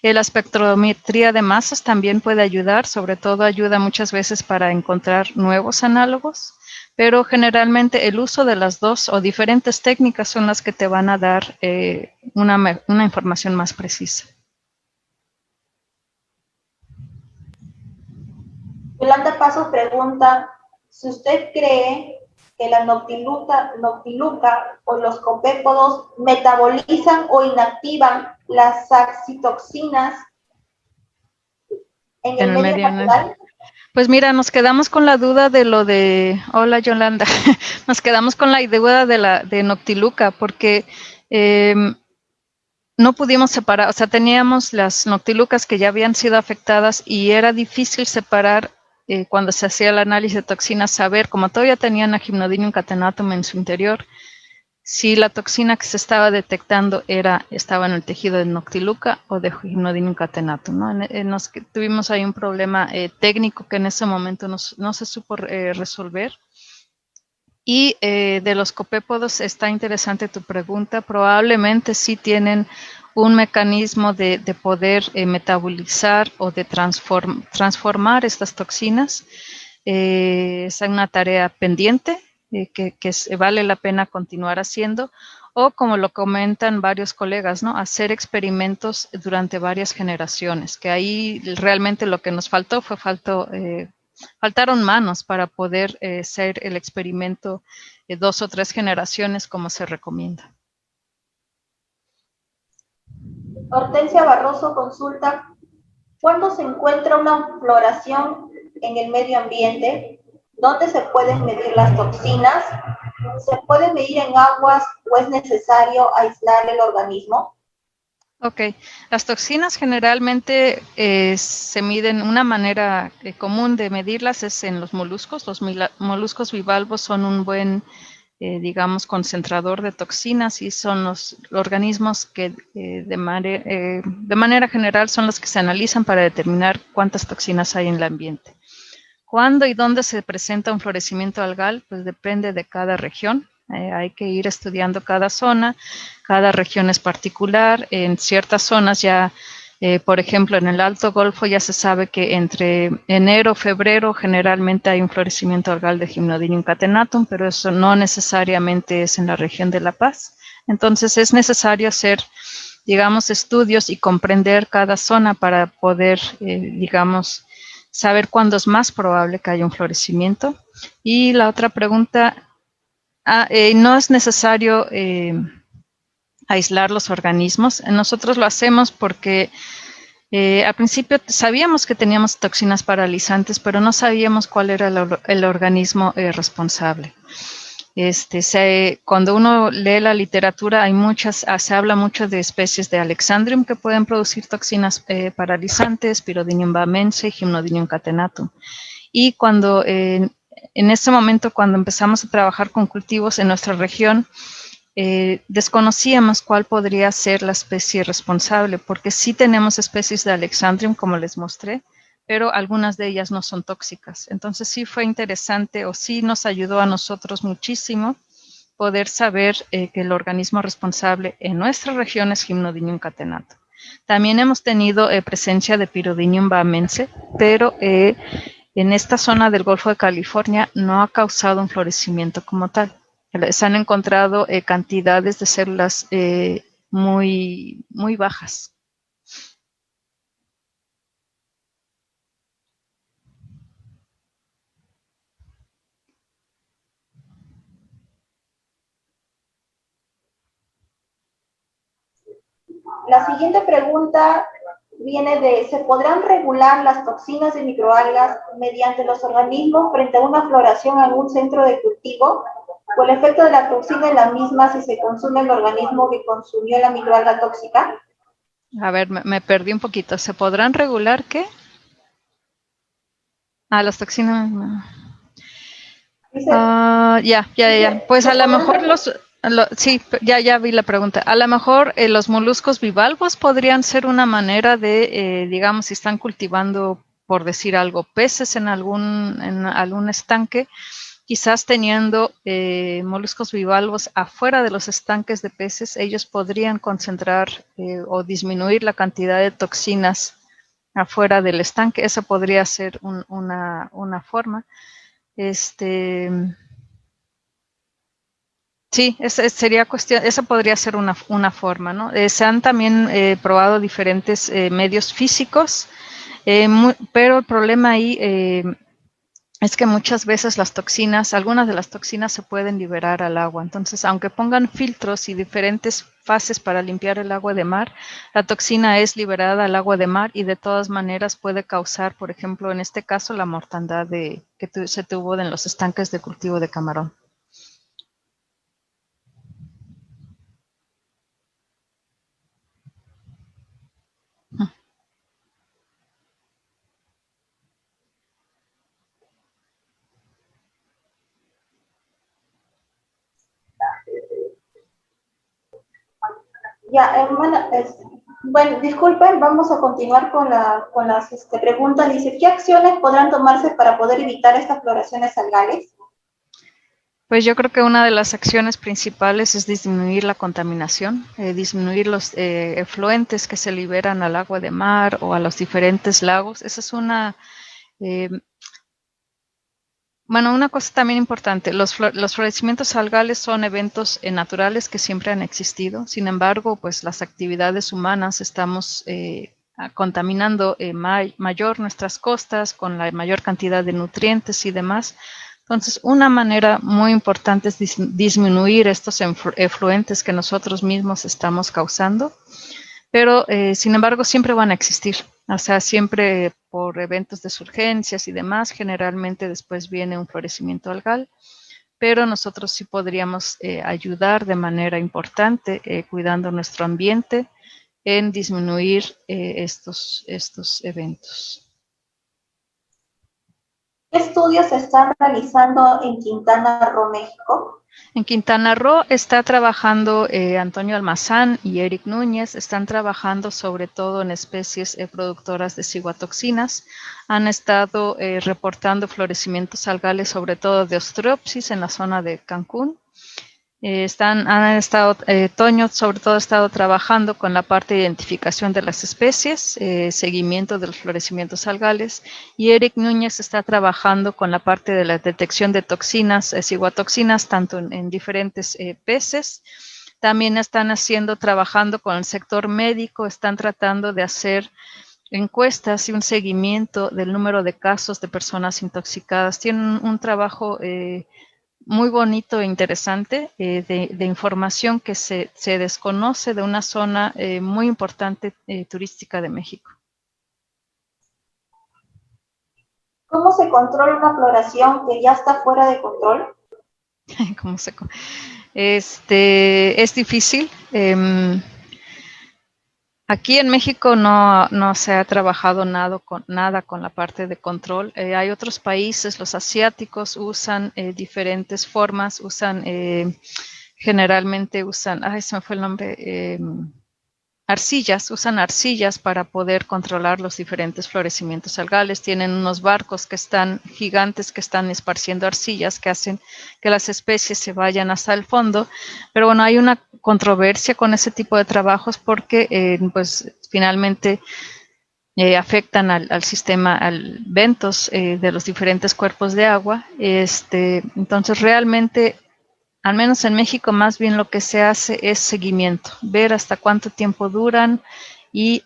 La espectrometría de masas también puede ayudar, sobre todo ayuda muchas veces para encontrar nuevos análogos, pero generalmente el uso de las dos o diferentes técnicas son las que te van a dar una información más precisa. Yolanda Pasos pregunta si usted cree que la noctiluca o los copépodos metabolizan o inactivan las saxitoxinas en el medio natural. Pues mira, nos quedamos con la duda de lo de... Hola, Yolanda. Nos quedamos con la duda de Noctiluca porque no pudimos separar, o sea, teníamos las Noctilucas que ya habían sido afectadas y era difícil separar cuando se hacía el análisis de toxinas, saber, como todavía tenían a Gymnodium catenatum en su interior, si la toxina que se estaba detectando estaba en el tejido de Noctiluca o de Gymnodium catenatum, ¿no? Tuvimos ahí un problema técnico que en ese momento no se supo resolver. Y de los copépodos está interesante tu pregunta. Probablemente sí tienen un mecanismo de poder metabolizar o de transformar estas toxinas. Es una tarea pendiente que vale la pena continuar haciendo, o como lo comentan varios colegas, ¿no? Hacer experimentos durante varias generaciones, que ahí realmente lo que nos faltó fue faltaron manos para poder hacer el experimento 2 o 3 generaciones como se recomienda. Hortensia Barroso consulta: ¿cuándo se encuentra una floración en el medio ambiente? ¿Dónde se pueden medir las toxinas? ¿Se puede medir en aguas o es necesario aislar el organismo? Ok, las toxinas generalmente se miden, una manera común de medirlas es en los moluscos. Los moluscos bivalvos son un buen, digamos, concentrador de toxinas y son los organismos que de manera general son los que se analizan para determinar cuántas toxinas hay en el ambiente. ¿Cuándo y dónde se presenta un florecimiento algal? Pues depende de cada región. Hay que ir estudiando cada zona, cada región es particular. En ciertas zonas ya Por ejemplo, en el Alto Golfo ya se sabe que entre enero, febrero, generalmente hay un florecimiento algal de Gymnodinium catenatum, pero eso no necesariamente es en la región de La Paz. Entonces es necesario hacer, digamos, estudios y comprender cada zona para poder, digamos, saber cuándo es más probable que haya un florecimiento. Y la otra pregunta, no es necesario aislar los organismos. Nosotros lo hacemos porque al principio sabíamos que teníamos toxinas paralizantes, pero no sabíamos cuál era el organismo responsable. Cuando uno lee la literatura, se habla mucho de especies de Alexandrium que pueden producir toxinas paralizantes, Pyrodinium bamense y Gymnodinium catenatum. Y cuando, en ese momento, cuando empezamos a trabajar con cultivos en nuestra región, desconocíamos cuál podría ser la especie responsable, porque sí tenemos especies de Alexandrium, como les mostré, pero algunas de ellas no son tóxicas. Entonces sí fue interesante, o sí nos ayudó a nosotros muchísimo poder saber que el organismo responsable en nuestra región es Gymnodinium catenatum. También hemos tenido presencia de Pyrodinium bamense, pero en esta zona del Golfo de California no ha causado un florecimiento como tal. Se han encontrado cantidades de células muy, muy bajas. La siguiente pregunta viene de, ¿se podrán regular las toxinas de microalgas mediante los organismos frente a una floración en un centro de cultivo? ¿O el efecto de la toxina es la misma si se consume el organismo que consumió la microalga tóxica? A ver, me perdí un poquito. ¿Se podrán regular qué? Las toxinas. Dice, Ya. Pues a lo mejor sí, ya vi la pregunta. A lo mejor los moluscos bivalvos podrían ser una manera de, digamos, si están cultivando, por decir algo, peces en algún estanque, quizás teniendo moluscos bivalvos afuera de los estanques de peces, ellos podrían concentrar o disminuir la cantidad de toxinas afuera del estanque. Esa podría ser una forma. Sí, sería cuestión, esa podría ser una forma, ¿no? Se han también probado diferentes medios físicos, pero el problema ahí es que muchas veces algunas de las toxinas se pueden liberar al agua. Entonces, aunque pongan filtros y diferentes fases para limpiar el agua de mar, la toxina es liberada al agua de mar y de todas maneras puede causar, por ejemplo, en este caso, la mortandad que se tuvo en los estanques de cultivo de camarón. ya, hermana, bueno, disculpen, vamos a continuar con las preguntas. Dice, ¿qué acciones podrán tomarse para poder evitar estas floraciones algales? Pues yo creo que una de las acciones principales es disminuir la contaminación, disminuir los efluentes que se liberan al agua de mar o a los diferentes lagos. Esa es una cosa también importante. Los florecimientos algales son eventos naturales que siempre han existido. Sin embargo, pues las actividades humanas estamos contaminando mayor nuestras costas con la mayor cantidad de nutrientes y demás. Entonces, una manera muy importante es disminuir estos efluentes que nosotros mismos estamos causando, pero sin embargo siempre van a existir, o sea, siempre por eventos de surgencias y demás, generalmente después viene un florecimiento algal, pero nosotros sí podríamos ayudar de manera importante cuidando nuestro ambiente en disminuir estos eventos. ¿Qué estudios se están realizando en Quintana Roo, México? En Quintana Roo está trabajando Antonio Almazán y Eric Núñez, están trabajando sobre todo en especies productoras de ciguatoxinas. Han estado reportando florecimientos algales, sobre todo de Ostreopsis en la zona de Cancún. Han estado, Toño sobre todo ha estado trabajando con la parte de identificación de las especies, seguimiento de los florecimientos algales, y Eric Núñez está trabajando con la parte de la detección de toxinas, ciguatoxinas, tanto en diferentes peces. También están trabajando con el sector médico, están tratando de hacer encuestas y un seguimiento del número de casos de personas intoxicadas. Tienen un trabajo muy bonito e interesante de información que se desconoce de una zona muy importante turística de México. ¿Cómo se controla una floración que ya está fuera de control? ¿Cómo es difícil. Aquí en México no se ha trabajado nada con la parte de control. Hay otros países, los asiáticos usan diferentes formas, generalmente usan, se me fue el nombre, usan arcillas para poder controlar los diferentes florecimientos algales. Tienen unos barcos gigantes que están esparciendo arcillas que hacen que las especies se vayan hasta el fondo. Pero bueno, hay una controversia con ese tipo de trabajos porque pues finalmente afectan al sistema, al ventos de los diferentes cuerpos de agua. Entonces realmente, al menos en México, más bien lo que se hace es seguimiento, ver hasta cuánto tiempo duran y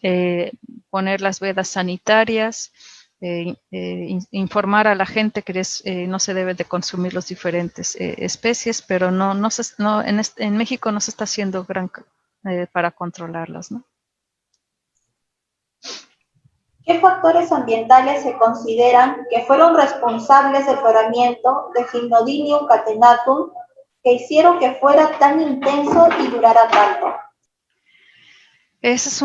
poner las vedas sanitarias, informar a la gente que no se debe de consumir las diferentes especies, pero en México no se está haciendo para controlarlas, ¿no? ¿Qué factores ambientales se consideran que fueron responsables del floramiento de Gymnodium catenatum que hicieron que fuera tan intenso y durara tanto? Esa es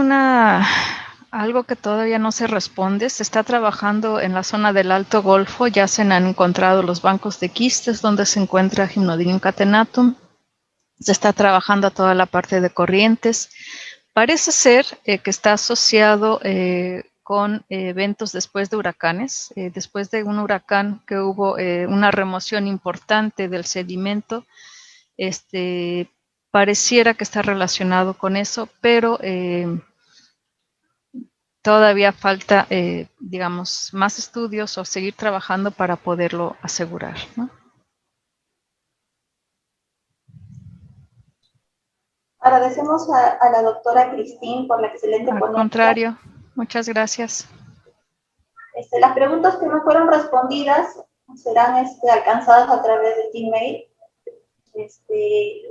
algo que todavía no se responde. Se está trabajando en la zona del Alto Golfo, ya se han encontrado los bancos de quistes donde se encuentra Gymnodium catenatum. Se está trabajando a toda la parte de corrientes. Parece ser que está asociado con eventos después de huracanes. Después de un huracán que hubo una remoción importante del sedimento, pareciera que está relacionado con eso, pero todavía falta, digamos, más estudios o seguir trabajando para poderlo asegurar, ¿no? Agradecemos a la doctora Cristín por la excelente ponencia. Al contrario, muchas gracias. Las preguntas que no fueron respondidas serán alcanzadas a través de Gmail.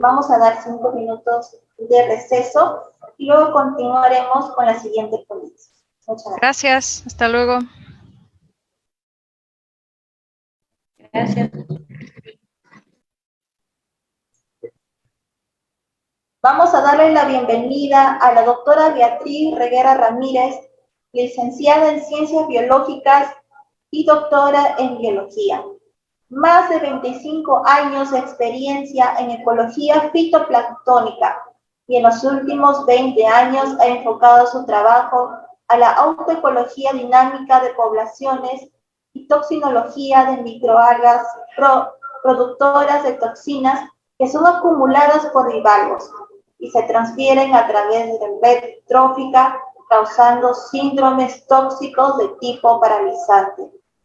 Vamos a dar 5 minutos de receso y luego continuaremos con la siguiente ponencia. Muchas gracias. Gracias, hasta luego. Gracias. Vamos a darle la bienvenida a la doctora Beatriz Reguera Ramírez, licenciada en Ciencias Biológicas y doctora en Biología. Más de 25 años de experiencia en ecología fitoplanctónica y en los últimos 20 años ha enfocado su trabajo a la autoecología dinámica de poblaciones y toxinología de microalgas productoras de toxinas que son acumuladas por bivalvos y se transfieren a través de la red trófica, causando síndromes tóxicos de tipo paralizante,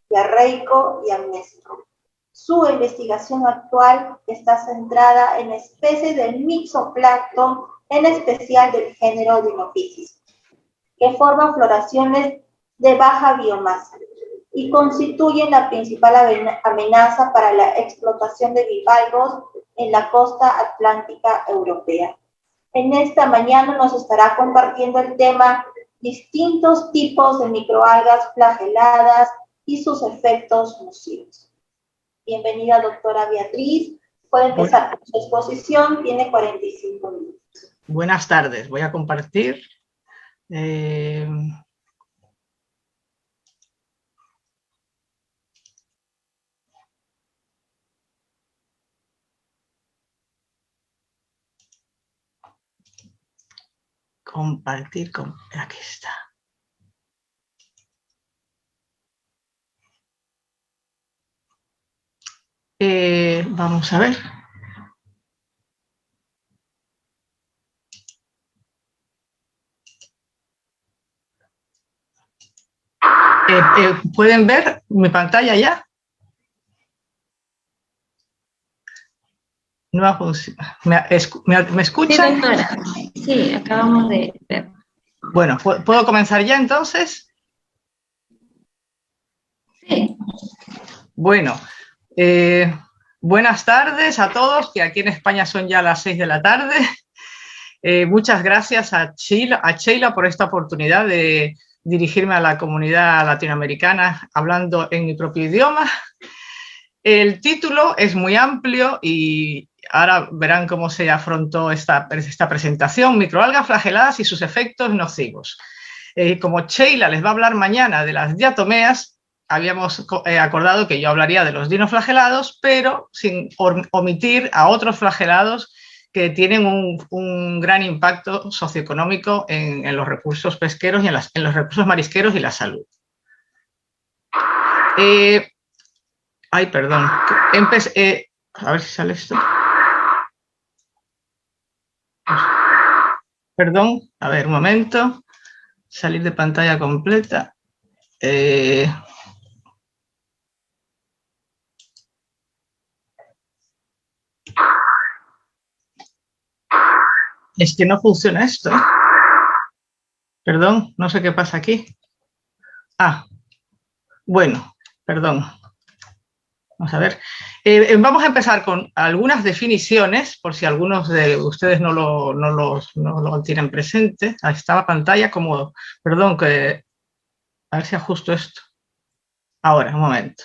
diarreico y amnésico. Su investigación actual está centrada en especies del mixoplancton, en especial del género Dinophysis, que forman floraciones de baja biomasa y constituyen la principal amenaza para la explotación de bivalvos en la costa atlántica europea. En esta mañana nos estará compartiendo el tema distintos tipos de microalgas flageladas y sus efectos nocivos. Bienvenida, doctora Beatriz. Puede empezar con su exposición, tiene 45 minutos. Buenas tardes, voy a compartir. Compartir, aquí está. Vamos a ver. ¿Pueden ver mi pantalla ya? No ha funcionado. ¿Me escuchan? Sí, doctora. Sí, acabamos de ver. Bueno, ¿puedo comenzar ya entonces? Sí. Bueno, buenas tardes a todos, que aquí en España son ya las 6 de la tarde. Muchas gracias a Sheila por esta oportunidad de dirigirme a la comunidad latinoamericana hablando en mi propio idioma. El título es muy amplio y ahora verán cómo se afrontó esta presentación: microalgas flageladas y sus efectos nocivos. Como Sheila les va a hablar mañana de las diatomeas, habíamos acordado que yo hablaría de los dinoflagelados, pero sin omitir a otros flagelados que tienen un gran impacto socioeconómico en los recursos pesqueros y en los recursos marisqueros y la salud. Ay, perdón. A ver si sale esto. Perdón, a ver, un momento. Salir de pantalla completa. Es que no funciona esto. Perdón, no sé qué pasa aquí. Bueno, perdón. Vamos a ver. Vamos a empezar con algunas definiciones, por si algunos de ustedes no lo tienen presente. Ahí está la pantalla como... Perdón, a ver si ajusto esto. Ahora, un momento.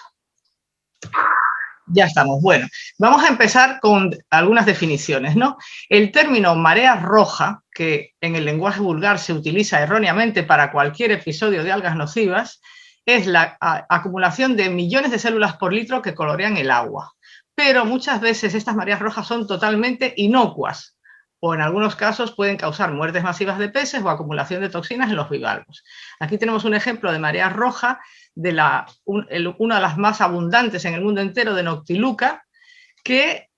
Ya estamos. Bueno, vamos a empezar con algunas definiciones, ¿no? El término marea roja, que en el lenguaje vulgar se utiliza erróneamente para cualquier episodio de algas nocivas, es la acumulación de millones de células por litro que colorean el agua. Pero muchas veces estas mareas rojas son totalmente inocuas, o en algunos casos pueden causar muertes masivas de peces o acumulación de toxinas en los bivalvos. Aquí tenemos un ejemplo de marea roja de una de las más abundantes en el mundo entero, de Noctiluca, que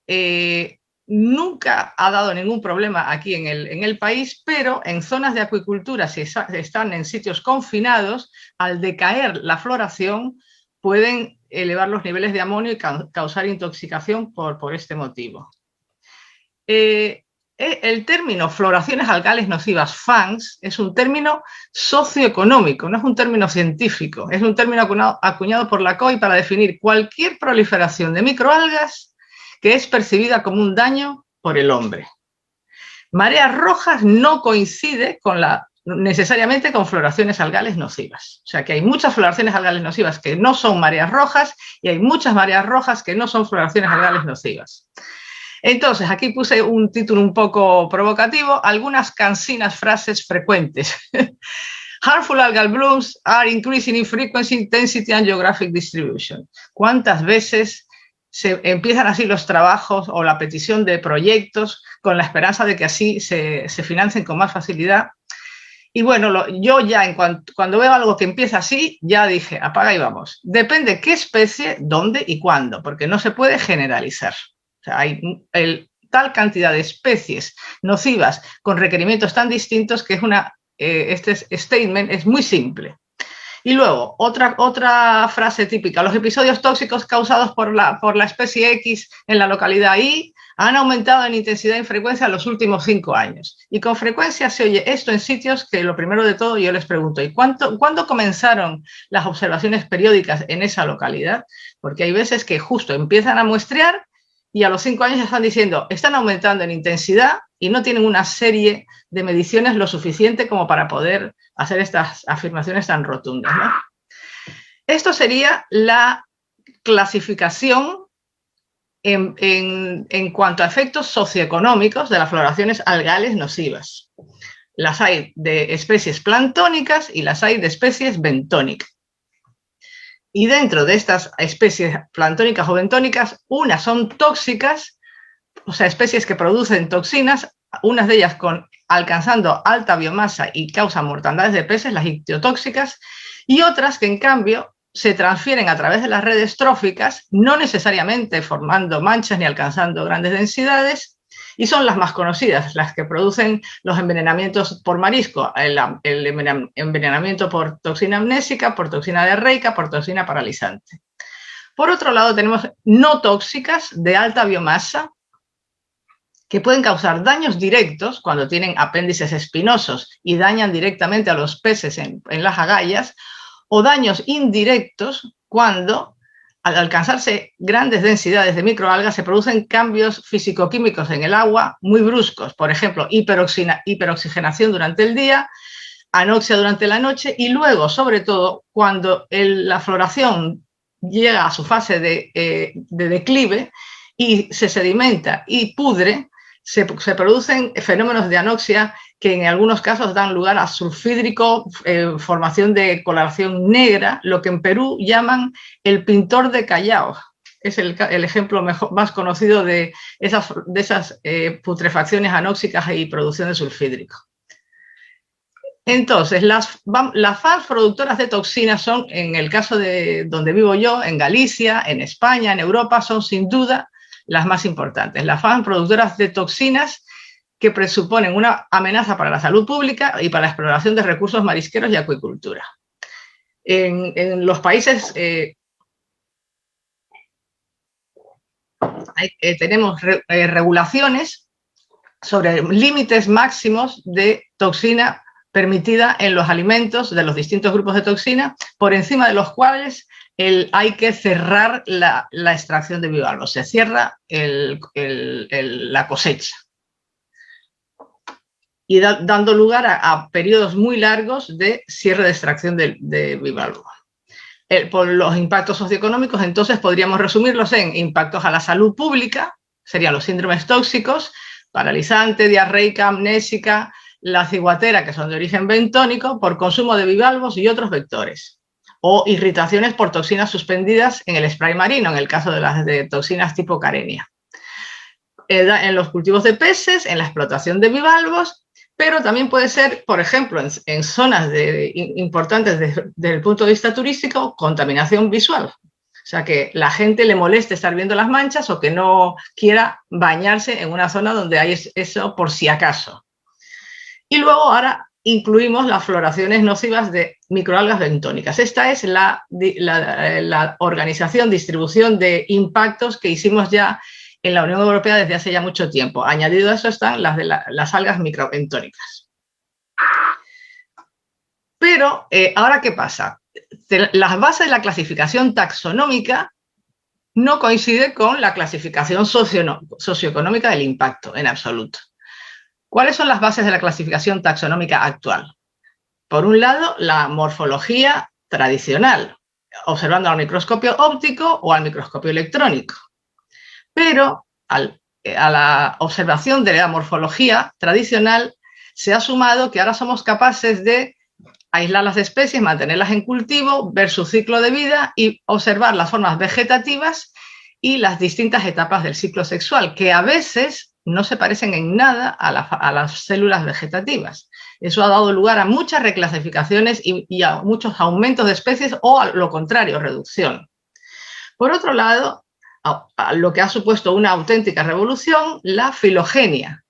nunca ha dado ningún problema aquí en el país, pero en zonas de acuicultura, si están en sitios confinados, al decaer la floración pueden elevar los niveles de amonio y causar intoxicación por este motivo. El término floraciones algales nocivas, FANS, es un término socioeconómico, no es un término científico, es un término acuñado por la COI para definir cualquier proliferación de microalgas que es percibida como un daño por el hombre. Mareas rojas no coincide necesariamente con floraciones algales nocivas. O sea que hay muchas floraciones algales nocivas que no son mareas rojas y hay muchas mareas rojas que no son floraciones algales nocivas. Entonces, aquí puse un título un poco provocativo: algunas cansinas frases frecuentes. Harmful algal blooms are increasing in frequency, intensity and geographic distribution. ¿Cuántas veces se empiezan así los trabajos o la petición de proyectos con la esperanza de que así se financien con más facilidad? Y bueno, yo ya cuando veo algo que empieza así, ya dije, apaga y vamos. Depende qué especie, dónde y cuándo, porque no se puede generalizar. O sea, hay tal cantidad de especies nocivas con requerimientos tan distintos que este statement es muy simple. Y luego, otra frase típica: los episodios tóxicos causados por la especie X en la localidad Y han aumentado en intensidad y frecuencia en los últimos 5 años. Y con frecuencia se oye esto en sitios que, lo primero de todo, yo les pregunto: ¿y cuándo comenzaron las observaciones periódicas en esa localidad? Porque hay veces que justo empiezan a muestrear y a los 5 años están diciendo, están aumentando en intensidad, y no tienen una serie de mediciones lo suficiente como para poder hacer estas afirmaciones tan rotundas, ¿no? Esto sería la clasificación en cuanto a efectos socioeconómicos de las floraciones algales nocivas. Las hay de especies planctónicas y las hay de especies bentónicas. Y dentro de estas especies planctónicas o bentónicas, unas son tóxicas, o sea, especies que producen toxinas, unas de ellas alcanzando alta biomasa y causan mortandades de peces, las ictiotóxicas, y otras que en cambio se transfieren a través de las redes tróficas, no necesariamente formando manchas ni alcanzando grandes densidades, Y son las más conocidas, las que producen los envenenamientos por marisco, el envenenamiento por toxina amnésica, por toxina diarreica, por toxina paralizante. Por otro lado, tenemos no tóxicas de alta biomasa, que pueden causar daños directos cuando tienen apéndices espinosos y dañan directamente a los peces en las agallas, o daños indirectos cuando, al alcanzarse grandes densidades de microalgas, se producen cambios físico-químicos en el agua muy bruscos, por ejemplo, hiperoxigenación durante el día, anoxia durante la noche y luego, sobre todo, cuando la floración llega a su fase de declive y se sedimenta y pudre, se producen fenómenos de anoxia que en algunos casos dan lugar a sulfídrico, formación de coloración negra, lo que en Perú llaman el pintor de Callao. Es el ejemplo más conocido de esas putrefacciones anóxicas y producción de sulfídrico. Entonces, las FANS productoras de toxinas son, en el caso de donde vivo yo, en Galicia, en España, en Europa, son sin duda las más importantes. Las FANS productoras de toxinas que presuponen una amenaza para la salud pública y para la exploración de recursos marisqueros y acuicultura. En los países tenemos regulaciones sobre límites máximos de toxina permitida en los alimentos de los distintos grupos de toxina, por encima de los cuales hay que cerrar la extracción de bivalvos. Se cierra la cosecha. Y dando lugar a periodos muy largos de cierre de extracción de bivalvos. Por los impactos socioeconómicos, entonces podríamos resumirlos en impactos a la salud pública, serían los síndromes tóxicos, paralizante, diarreica, amnésica, la ciguatera, que son de origen bentónico, por consumo de bivalvos y otros vectores. O irritaciones por toxinas suspendidas en el spray marino, en el caso de las de toxinas tipo Carenia. En los cultivos de peces, en la explotación de bivalvos, pero también puede ser, por ejemplo, en zonas importantes desde el punto de vista turístico, contaminación visual. O sea, que la gente le moleste estar viendo las manchas o que no quiera bañarse en una zona donde hay eso por si acaso. Y luego ahora incluimos las floraciones nocivas de microalgas bentónicas. Esta es la organización, distribución de impactos que hicimos ya en la Unión Europea desde hace ya mucho tiempo. Añadido a eso están las algas microbentónicas. Pero, ¿ahora qué pasa? Las bases de la clasificación taxonómica no coinciden con la clasificación socioeconómica del impacto, en absoluto. ¿Cuáles son las bases de la clasificación taxonómica actual? Por un lado, la morfología tradicional, observando al microscopio óptico o al microscopio electrónico. Pero a la observación de la morfología tradicional se ha sumado que ahora somos capaces de aislar las especies, mantenerlas en cultivo, ver su ciclo de vida y observar las formas vegetativas y las distintas etapas del ciclo sexual, que a veces no se parecen en nada a las células vegetativas. Eso ha dado lugar a muchas reclasificaciones y a muchos aumentos de especies o, a lo contrario, reducción. Por otro lado, lo que ha supuesto una auténtica revolución, la filogenia,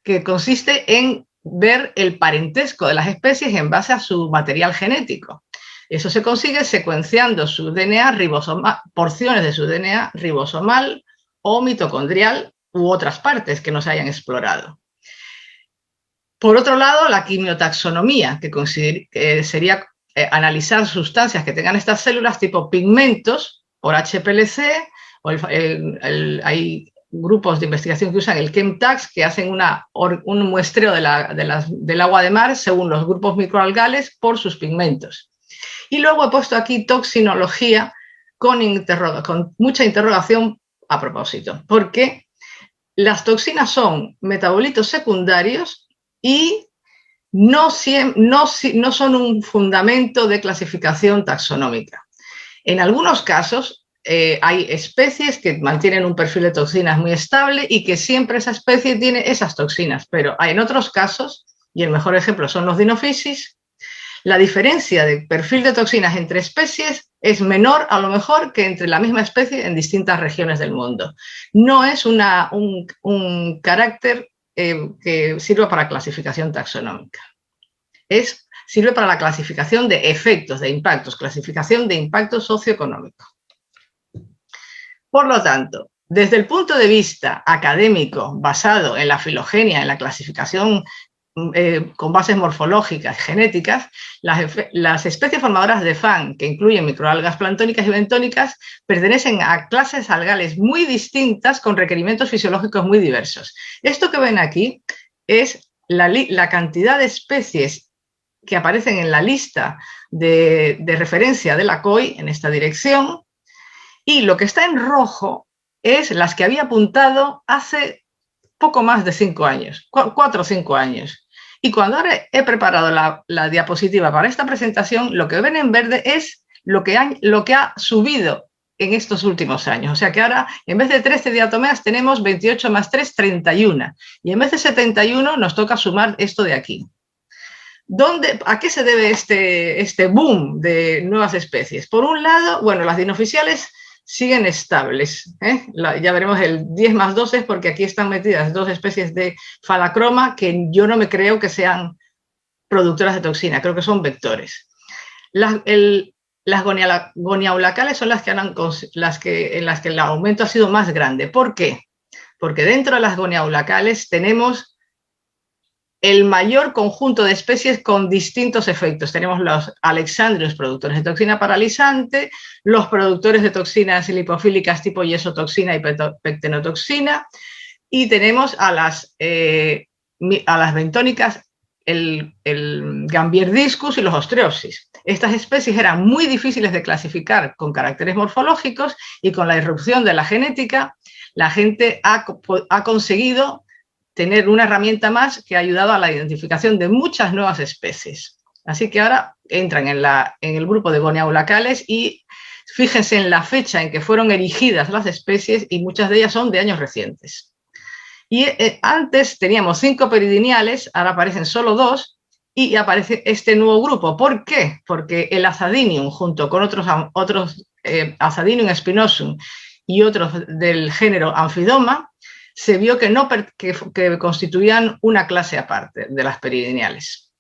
que consiste en ver el parentesco de las especies en base a su material genético. Eso se consigue secuenciando su DNA ribosomal, porciones de su DNA ribosomal o mitocondrial u otras partes que no se hayan explorado. Por otro lado, la quimiotaxonomía, que sería analizar sustancias que tengan estas células tipo pigmentos por HPLC, o hay grupos de investigación que usan el Chemtax, que hacen un muestreo del agua de mar según los grupos microalgales por sus pigmentos. Y luego he puesto aquí toxinología con mucha interrogación a propósito, porque las toxinas son metabolitos secundarios y no son un fundamento de clasificación taxonómica. En algunos casos hay especies que mantienen un perfil de toxinas muy estable y que siempre esa especie tiene esas toxinas, pero hay en otros casos, y el mejor ejemplo son los dinophysis, la diferencia de perfil de toxinas entre especies es menor a lo mejor que entre la misma especie en distintas regiones del mundo. No es un carácter que sirva para clasificación taxonómica. Sirve para la clasificación de efectos, de impactos, clasificación de impacto socioeconómico. Por lo tanto, desde el punto de vista académico, basado en la filogenia, en la clasificación con bases morfológicas, genéticas, las especies formadoras de FAN, que incluyen microalgas planctónicas y bentónicas, pertenecen a clases algales muy distintas con requerimientos fisiológicos muy diversos. Esto que ven aquí es la cantidad de especies que aparecen en la lista de referencia de la COI en esta dirección, y lo que está en rojo es las que había apuntado hace poco más de 5 años, 4 o 5 años. Y cuando ahora he preparado la diapositiva para esta presentación, lo que ven en verde es lo que ha subido en estos últimos años. O sea que ahora, en vez de 13 diatomeas, tenemos 28 más 3, 31. Y en vez de 71, nos toca sumar esto de aquí. ¿A qué se debe este boom de nuevas especies? Por un lado, bueno, las dinoficiales siguen estables. Ya veremos el 10 más 2 es porque aquí están metidas 2 especies de Phalacroma que yo no me creo que sean productoras de toxina, creo que son vectores. Las goniaulacales son en las que el aumento ha sido más grande. ¿Por qué? Porque dentro de las goniaulacales tenemos el mayor conjunto de especies con distintos efectos. Tenemos los alexandrios, productores de toxina paralizante, los productores de toxinas lipofílicas tipo yesotoxina y pectenotoxina, y tenemos a las bentónicas, el Gambierdiscus y los Ostreopsis. Estas especies eran muy difíciles de clasificar con caracteres morfológicos, y con la irrupción de la genética, la gente ha conseguido tener una herramienta más que ha ayudado a la identificación de muchas nuevas especies. Así que ahora entran en el grupo de goniaulacales, y fíjense en la fecha en que fueron erigidas las especies, y muchas de ellas son de años recientes. Y antes teníamos 5 peridineales, ahora aparecen solo 2, y aparece este nuevo grupo. ¿Por qué? Porque el Azadinium, junto con otros Azadinium spinosum y otros del género Amphidoma, se vio que constituían una clase aparte de las peridineales.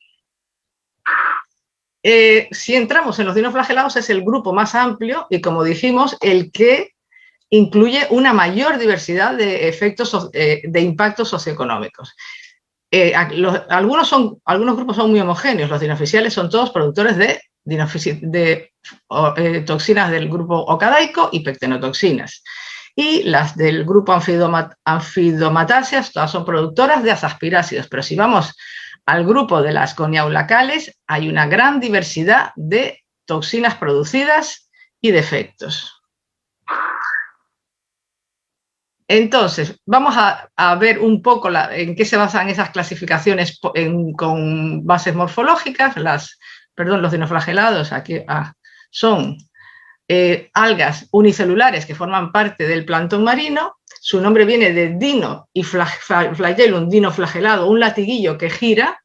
Si entramos en los dinoflagelados, es el grupo más amplio y, como dijimos, el que incluye una mayor diversidad de efectos de impactos socioeconómicos. Algunos grupos son muy homogéneos. Los dinoficiales son todos productores de toxinas del grupo ocadaico y pectenotoxinas. Y las del grupo Amphidomataceae todas son productoras de azaspirácidos. Pero si vamos al grupo de las goniaulacales, hay una gran diversidad de toxinas producidas y de efectos. Entonces, vamos a ver un poco en qué se basan esas clasificaciones con bases morfológicas. Los dinoflagelados aquí son algas unicelulares que forman parte del plancton marino. Su nombre viene de dino y flagellum, dinoflagelado, un latiguillo que gira,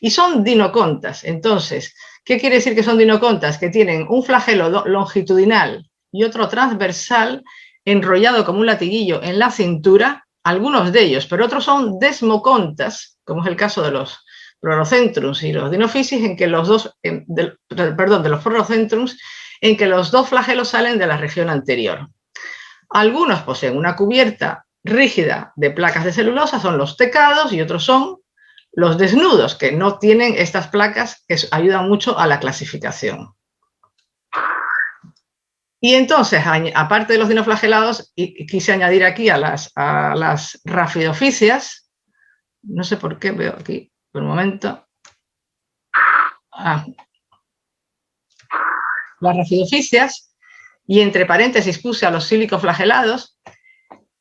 y son dinocontas. Entonces, ¿qué quiere decir que son dinocontas? Que tienen un flagelo longitudinal y otro transversal enrollado como un latiguillo en la cintura, algunos de ellos, pero otros son desmocontas, como es el caso de los Pleurocentrums y los Dinophysis, en que los dos, de los Pleurocentrums, en que los dos flagelos salen de la región anterior. Algunos poseen una cubierta rígida de placas de celulosa, son los tecados, y otros son los desnudos, que no tienen estas placas, que ayudan mucho a la clasificación. Y entonces, aparte de los dinoflagelados, quise añadir aquí a las rafidofisias. No sé por qué, veo aquí, por un momento. Las rafidofisias, y entre paréntesis puse a los silicoflagelados.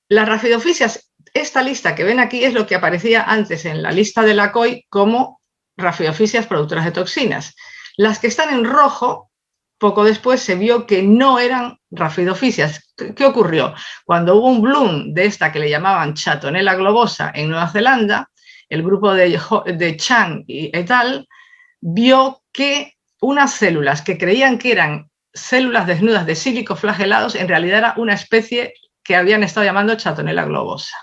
Las rafidofisias, esta lista que ven aquí es lo que aparecía antes en la lista de la COI como rafidofisias productoras de toxinas. Las que están en rojo, poco después se vio que no eran rafidofisias. ¿Qué ocurrió? Cuando hubo un bloom de esta que le llamaban Chatonella globosa en Nueva Zelanda, el grupo de Chang et al. Vio que unas células que creían que eran células desnudas de sílico flagelados, en realidad era una especie que habían estado llamando Chatonella globosa.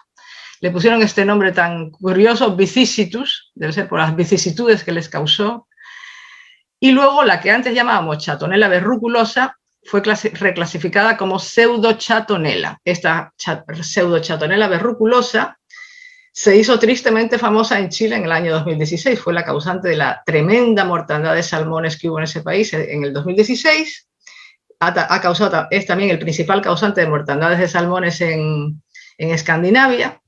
Le pusieron este nombre tan curioso, vicissitudes, debe ser por las vicisitudes que les causó. Y luego la que antes llamábamos Chatonella verruculosa fue reclasificada como pseudochatonella. Esta pseudochatonella verruculosa se hizo tristemente famosa en Chile en el año 2016. Fue la causante de la tremenda mortandad de salmones que hubo en ese país en el 2016. Es también el principal causante de mortandades de salmones en Escandinavia.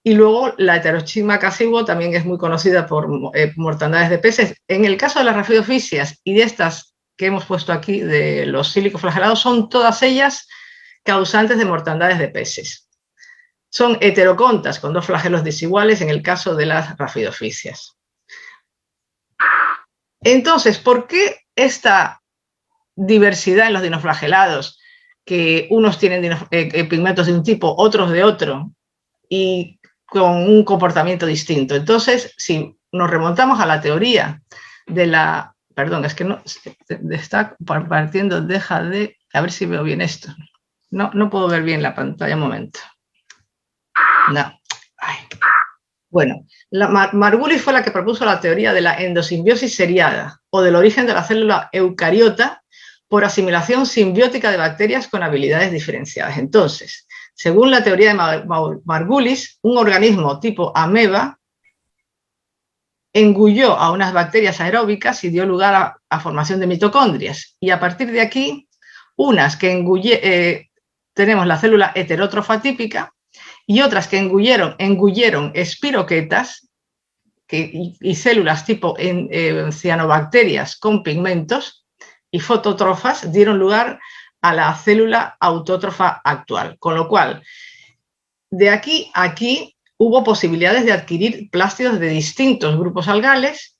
Y luego la Heteroschisma casivo también es muy conocida por mortandades de peces. En el caso de las rafidofisias y de estas que hemos puesto aquí, de los sílico-flagelados, son todas ellas causantes de mortandades de peces. Son heterocontas con dos flagelos desiguales en el caso de las rafidofisias. Entonces, ¿por qué esta diversidad en los dinoflagelados? Que unos tienen pigmentos de un tipo, otros de otro, y con un comportamiento distinto. Entonces, si nos remontamos a la teoría de la... Perdón, es que no está partiendo, deja de... A ver si veo bien esto. No puedo ver bien la pantalla, un momento. No. Ay. Bueno, Margulis fue la que propuso la teoría de la endosimbiosis seriada, o del origen de la célula eucariota por asimilación simbiótica de bacterias con habilidades diferenciadas. Entonces, según la teoría de Margulis, un organismo tipo ameba engulló a unas bacterias aeróbicas y dio lugar a formación de mitocondrias. Y a partir de aquí, unas que tenemos la célula heterótrofa típica y otras que engullieron espiroquetas y células tipo cianobacterias con pigmentos y fotótrofas dieron lugar a la célula autótrofa actual. Con lo cual, de aquí a aquí hubo posibilidades de adquirir plástidos de distintos grupos algales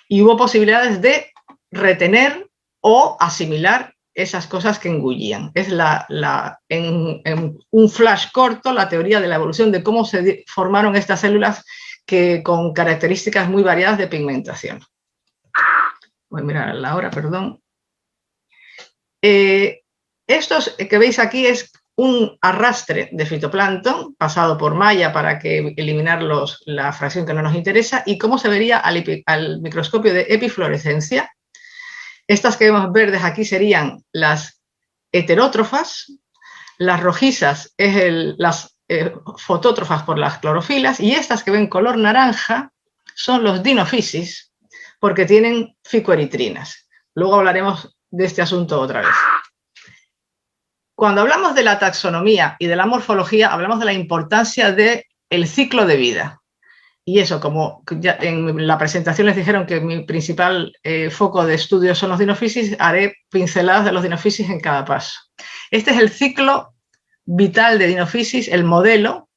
y hubo posibilidades de retener o asimilar esas cosas que engullían. Es en un flash corto la teoría de la evolución de cómo se formaron estas células con características muy variadas de pigmentación. Voy a mirar la hora, perdón. Estos que veis aquí es un arrastre de fitoplancton pasado por malla para eliminar la fracción que no nos interesa y cómo se vería al microscopio de epifluorescencia. Estas que vemos verdes aquí serían las heterótrofas, las rojizas las fotótrofas por las clorofilas y estas que ven color naranja son los dinophysis porque tienen ficoeritrinas. Luego hablaremos de este asunto otra vez. Cuando hablamos de la taxonomía y de la morfología, hablamos de la importancia del ciclo de vida. Y eso, como ya en la presentación les dijeron que mi principal foco de estudio son los dinophysis, haré pinceladas de los dinophysis en cada paso. Este es el ciclo vital de dinophysis, el modelo.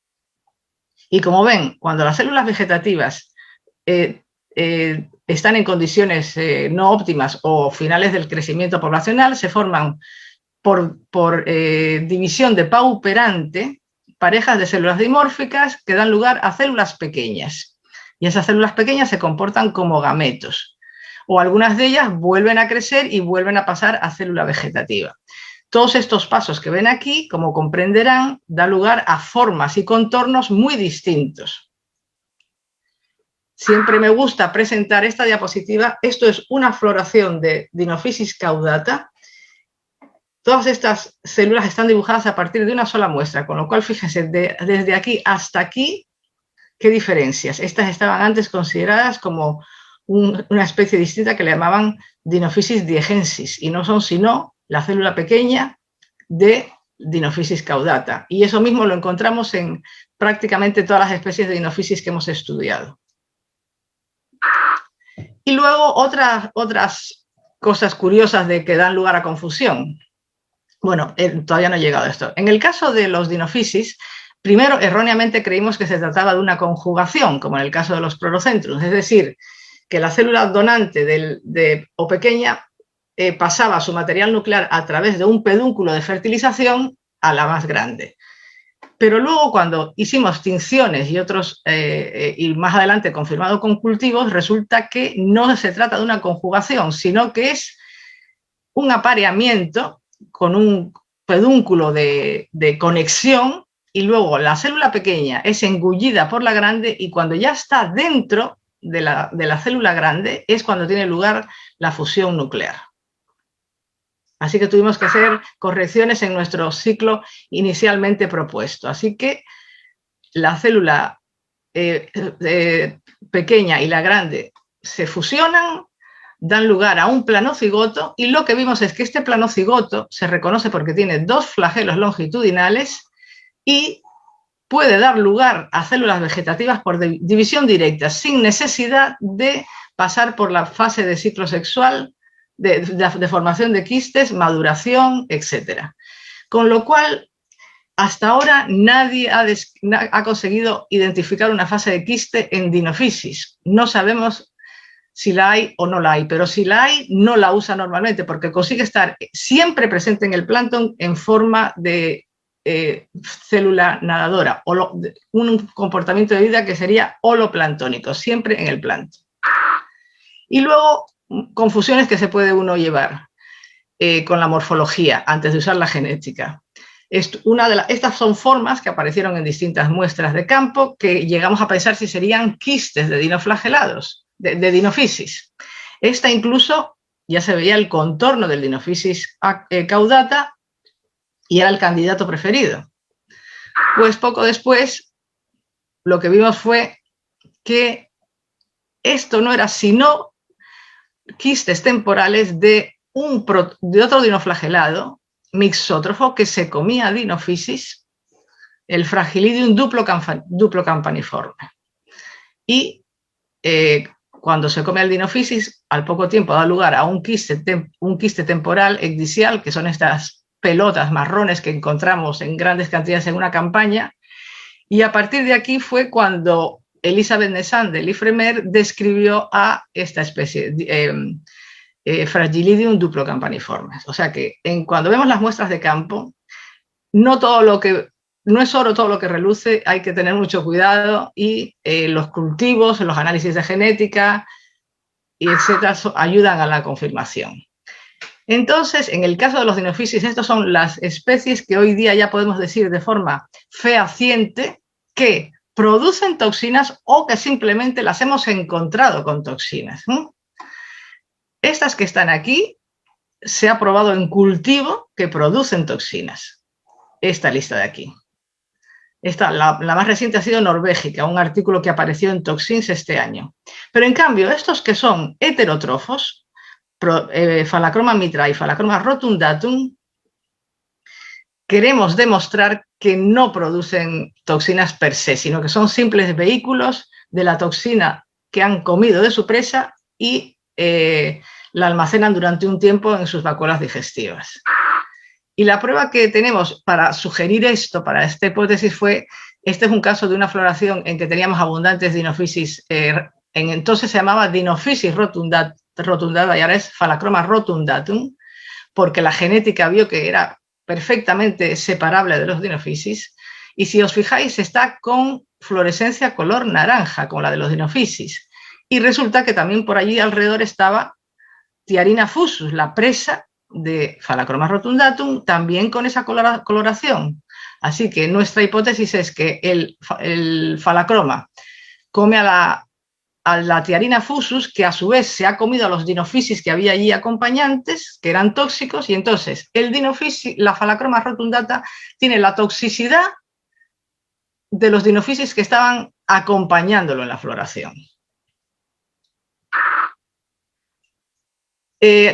Y como ven, cuando las células vegetativas están en condiciones no óptimas o finales del crecimiento poblacional, se forman por división de pauperante parejas de células dimórficas que dan lugar a células pequeñas. Y esas células pequeñas se comportan como gametos. O algunas de ellas vuelven a crecer y vuelven a pasar a célula vegetativa. Todos estos pasos que ven aquí, como comprenderán, dan lugar a formas y contornos muy distintos. Siempre me gusta presentar esta diapositiva. Esto es una floración de Dinophysis caudata. Todas estas células están dibujadas a partir de una sola muestra, con lo cual fíjense, desde aquí hasta aquí, ¿qué diferencias? Estas estaban antes consideradas como una especie distinta que le llamaban Dinophysis diegensis, y no son sino la célula pequeña de Dinophysis caudata. Y eso mismo lo encontramos en prácticamente todas las especies de Dinophysis que hemos estudiado. Y luego otras cosas curiosas que dan lugar a confusión. Bueno, todavía no he llegado a esto. En el caso de los dinophysis, primero erróneamente creímos que se trataba de una conjugación, como en el caso de los Pleurocentrus, es decir, que la célula donante o pequeña pasaba su material nuclear a través de un pedúnculo de fertilización a la más grande. Pero luego cuando hicimos tinciones y más adelante confirmado con cultivos, resulta que no se trata de una conjugación, sino que es un apareamiento con un pedúnculo de conexión, y luego la célula pequeña es engullida por la grande, y cuando ya está dentro de la célula grande es cuando tiene lugar la fusión nuclear. Así que tuvimos que hacer correcciones en nuestro ciclo inicialmente propuesto. Así que la célula pequeña y la grande se fusionan, dan lugar a un planocigoto, y lo que vimos es que este planocigoto se reconoce porque tiene 2 flagelos longitudinales y puede dar lugar a células vegetativas por división directa, sin necesidad de pasar por la fase de ciclo sexual, de formación de quistes, maduración, etc. Con lo cual, hasta ahora nadie ha conseguido identificar una fase de quiste en Dinophysis. No sabemos si la hay o no la hay, pero si la hay, no la usa normalmente, porque consigue estar siempre presente en el plancton en forma de célula nadadora, o un comportamiento de vida que sería holoplanctónico, siempre en el plancton. Y luego, confusiones que se puede uno llevar con la morfología antes de usar la genética. Estas son formas que aparecieron en distintas muestras de campo, que llegamos a pensar si serían quistes de dinoflagelados, de Dinophysis. Esta incluso ya se veía el contorno del Dinophysis caudata y era el candidato preferido. Pues poco después lo que vimos fue que esto no era sino quistes temporales de otro dinoflagelado mixótrofo que se comía Dinophysis, el Fragilidium duplo campaniforme. Y cuando se come el Dinophysis, al poco tiempo da lugar a un quiste temporal ecdicial, que son estas pelotas marrones que encontramos en grandes cantidades en una campaña, y a partir de aquí fue cuando Elisabeth Nessan de Lifremer describió a esta especie, Fragilidium duplo campaniforme. O sea que cuando vemos las muestras de campo, no es oro todo lo que reluce, hay que tener mucho cuidado, y los cultivos, los análisis de genética, y etcétera, ayudan a la confirmación. Entonces, en el caso de los Dinophysis, estas son las especies que hoy día ya podemos decir de forma fehaciente que producen toxinas o que simplemente las hemos encontrado con toxinas. Estas que están aquí se ha probado en cultivo que producen toxinas. Esta lista de aquí. La más reciente ha sido norvégica, un artículo que apareció en Toxins este año. Pero en cambio, estos que son heterótrofos, Phalacroma mitra y Phalacroma rotundatum, queremos demostrar que no producen toxinas per se, sino que son simples vehículos de la toxina que han comido de su presa y la almacenan durante un tiempo en sus vacuolas digestivas. Y la prueba que tenemos para sugerir esto, para esta hipótesis, este es un caso de una floración en que teníamos abundantes Dinophysis, entonces se llamaba Dinophysis rotundata y ahora es Phalacroma rotundatum, porque la genética vio que era perfectamente separable de los Dinophysis, y si os fijáis está con fluorescencia color naranja, como la de los Dinophysis, y resulta que también por allí alrededor estaba Tiarina fusus, la presa de Phalacroma rotundatum, también con esa coloración. Así que nuestra hipótesis es que el Phalacroma come a la Tiarina fusus, que a su vez se ha comido a los Dinophysis que había allí acompañantes, que eran tóxicos, y entonces el Dinophysis, la Phalacroma rotundata, tiene la toxicidad de los Dinophysis que estaban acompañándolo en la floración.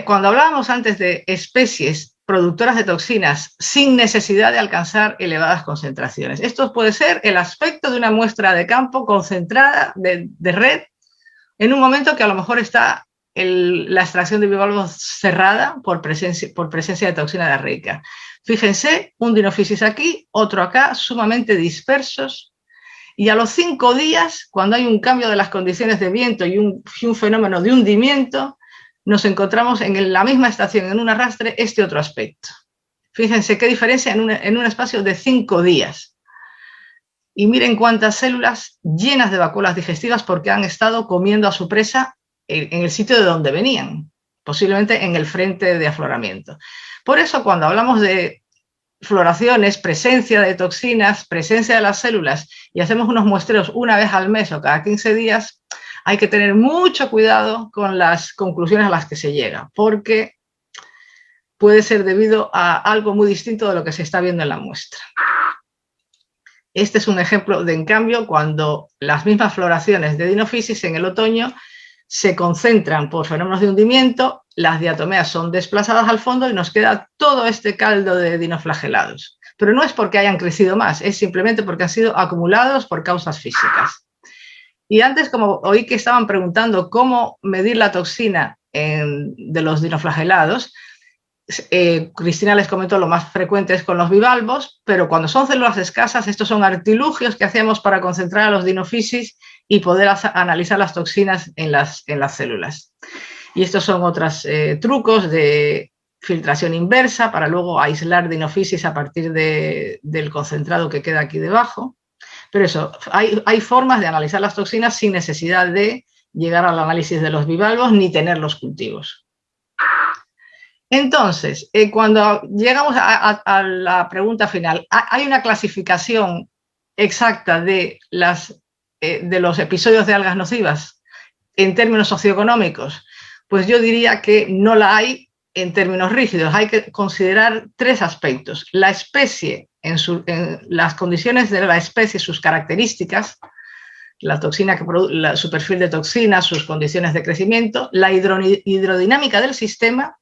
Cuando hablábamos antes de especies productoras de toxinas sin necesidad de alcanzar elevadas concentraciones, esto puede ser el aspecto de una muestra de campo concentrada de red en un momento que a lo mejor está la extracción de bivalvos cerrada por presencia de toxina diarreica. Fíjense, un Dinophysis aquí, otro acá, sumamente dispersos, y a los 5 días, cuando hay un cambio de las condiciones de viento y un fenómeno de hundimiento, nos encontramos en la misma estación, en un arrastre, este otro aspecto. Fíjense qué diferencia en un espacio de 5 días. Y miren cuántas células llenas de vacuolas digestivas porque han estado comiendo a su presa en el sitio de donde venían. posiblemente en el frente de afloramiento. Por eso, cuando hablamos de floraciones, presencia de toxinas, presencia de las células, y hacemos unos muestreos una vez al mes o cada 15 días, hay que tener mucho cuidado con las conclusiones a las que se llega, porque puede ser debido a algo muy distinto de lo que se está viendo en la muestra. Este es un ejemplo de, en cambio, cuando las mismas floraciones de Dinophysis en el otoño se concentran por fenómenos de hundimiento, las diatomeas son desplazadas al fondo y nos queda todo este caldo de dinoflagelados. Pero no es porque hayan crecido más, es simplemente porque han sido acumulados por causas físicas. Y antes, como oí que estaban preguntando cómo medir la toxina de los dinoflagelados, Cristina les comentó lo más frecuente es con los bivalvos, pero cuando son células escasas, estos son artilugios que hacíamos para concentrar a los Dinophysis y poder analizar las toxinas en las células. Y estos son otros trucos de filtración inversa para luego aislar Dinophysis a partir del concentrado que queda aquí debajo. Pero eso, hay formas de analizar las toxinas sin necesidad de llegar al análisis de los bivalvos ni tener los cultivos. Entonces, cuando llegamos a la pregunta final, ¿hay una clasificación exacta de los episodios de algas nocivas en términos socioeconómicos? Pues yo diría que no la hay en términos rígidos. Hay que considerar tres aspectos: la especie, en las condiciones de la especie, sus características, la toxina que produce, su perfil de toxina, sus condiciones de crecimiento, la hidrodinámica del sistema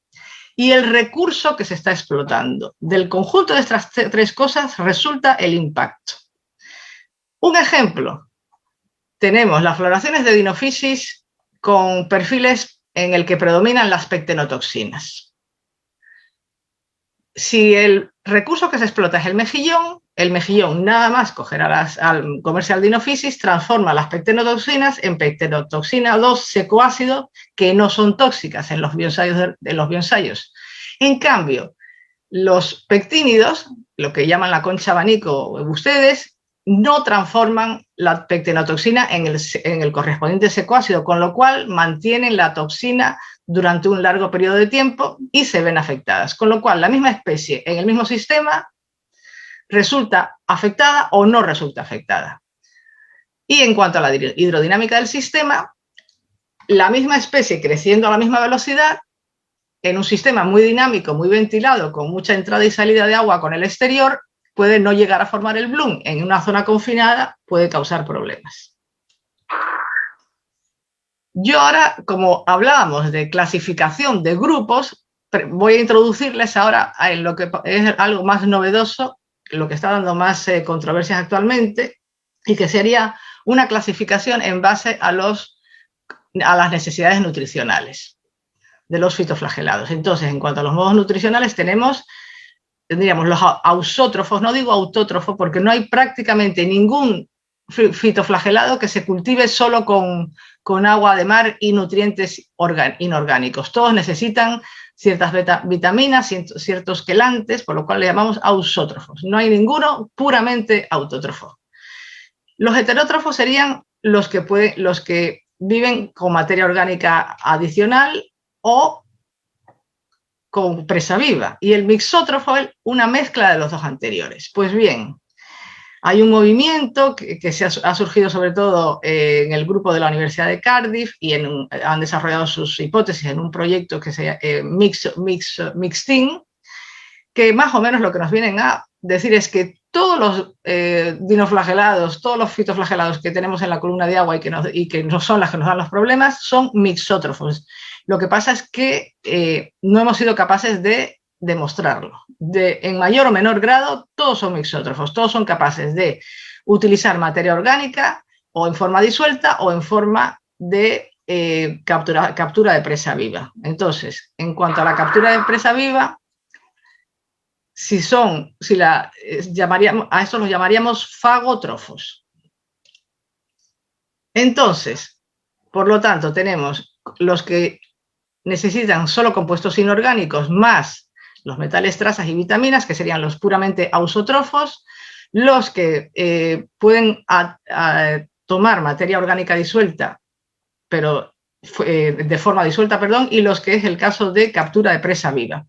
y el recurso que se está explotando. Del conjunto de estas tres cosas resulta el impacto. Un ejemplo, tenemos las floraciones de Dinophysis con perfiles en el que predominan las pectenotoxinas. Si el recurso que se explota es el mejillón nada más al comerse al Dinophysis transforma las pectenotoxinas en pectenotoxina 2 secoácido, que no son tóxicas en los bioensayos. En cambio, los pectínidos, lo que llaman la concha abanico ustedes, no transforman la pectenotoxina en el correspondiente secoácido, con lo cual mantienen la toxina durante un largo periodo de tiempo y se ven afectadas. Con lo cual, la misma especie en el mismo sistema resulta afectada o no resulta afectada. Y en cuanto a la hidrodinámica del sistema, la misma especie creciendo a la misma velocidad, en un sistema muy dinámico, muy ventilado, con mucha entrada y salida de agua con el exterior, puede no llegar a formar el bloom. En una zona confinada puede causar problemas. Yo ahora, como hablábamos de clasificación de grupos, voy a introducirles ahora en lo que es algo más novedoso, lo que está dando más controversias actualmente, y que sería una clasificación en base a las necesidades nutricionales de los fitoflagelados. Entonces, en cuanto a los modos nutricionales, tendríamos los ausótrofos, no digo autótrofo, porque no hay prácticamente ningún fitoflagelado que se cultive solo con agua de mar y nutrientes inorgánicos. Todos necesitan ciertas vitaminas, ciertos quelantes, por lo cual le llamamos ausótrofos. No hay ninguno puramente autótrofo. Los heterótrofos serían los que viven con materia orgánica adicional o con presa viva, y el mixótrofo es una mezcla de los dos anteriores. Pues bien, hay un movimiento que ha surgido sobre todo en el grupo de la Universidad de Cardiff y han desarrollado sus hipótesis en un proyecto que se llama Mixteam, que más o menos lo que nos vienen a decir es que todos los dinoflagelados, todos los fitoflagelados que tenemos en la columna de agua y que no son las que nos dan los problemas, son mixótrofos. Lo que pasa es que no hemos sido capaces de demostrarlo. En mayor o menor grado, todos son mixótrofos, todos son capaces de utilizar materia orgánica o en forma disuelta o en forma de captura de presa viva. Entonces, en cuanto a la captura de presa viva, a estos los llamaríamos fagótrofos. Entonces, por lo tanto, tenemos los que necesitan solo compuestos inorgánicos más los metales, trazas y vitaminas, que serían los puramente ausótrofos, los que pueden tomar materia orgánica disuelta, pero de forma disuelta, perdón, y los que es el caso de captura de presa viva.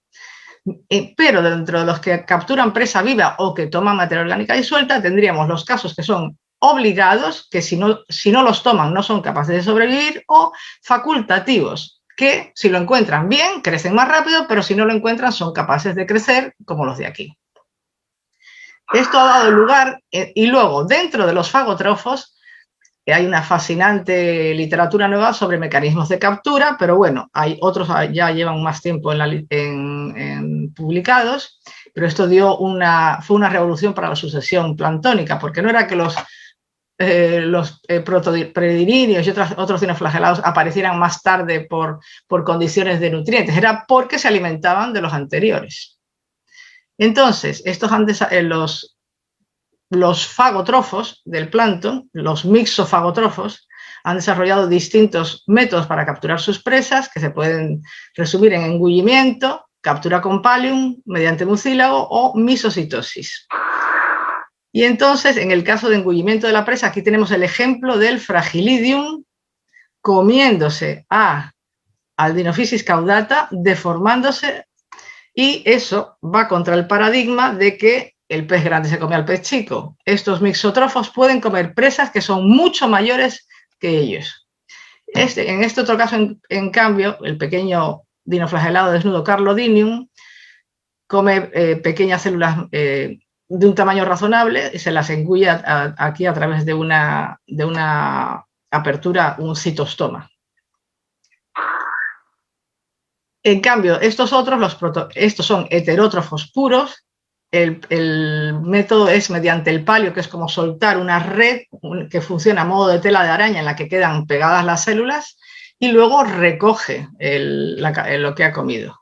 Pero dentro de los que capturan presa viva o que toman materia orgánica disuelta, tendríamos los casos que son obligados, que si no los toman no son capaces de sobrevivir, o facultativos, que si lo encuentran bien, crecen más rápido, pero si no lo encuentran son capaces de crecer, como los de aquí. Esto ha dado lugar, y luego dentro de los fagótrofos, hay una fascinante literatura nueva sobre mecanismos de captura, pero bueno, hay otros ya llevan más tiempo publicados, pero esto fue una revolución para la sucesión planctónica, porque no era que los predilinios y otros dinoflagelados aparecieran más tarde por condiciones de nutrientes, era porque se alimentaban de los anteriores. Entonces, los fagótrofos del plancton, los mixofagótrofos, han desarrollado distintos métodos para capturar sus presas, que se pueden resumir en engullimiento, captura con pallium, mediante mucílago o misocitosis. Y entonces, en el caso de engullimiento de la presa, aquí tenemos el ejemplo del Fragilidium comiéndose al Dinophysis caudata, deformándose, y eso va contra el paradigma de que el pez grande se come al pez chico. Estos mixotrofos pueden comer presas que son mucho mayores que ellos. En este otro caso, en cambio, el pequeño dinoflagelado desnudo Carlodinium come pequeñas células de un tamaño razonable y se las engulle aquí a través de una apertura, un citostoma. En cambio, estos son heterótrofos puros. El método es mediante el palio, que es como soltar una red que funciona a modo de tela de araña en la que quedan pegadas las células y luego recoge lo que ha comido.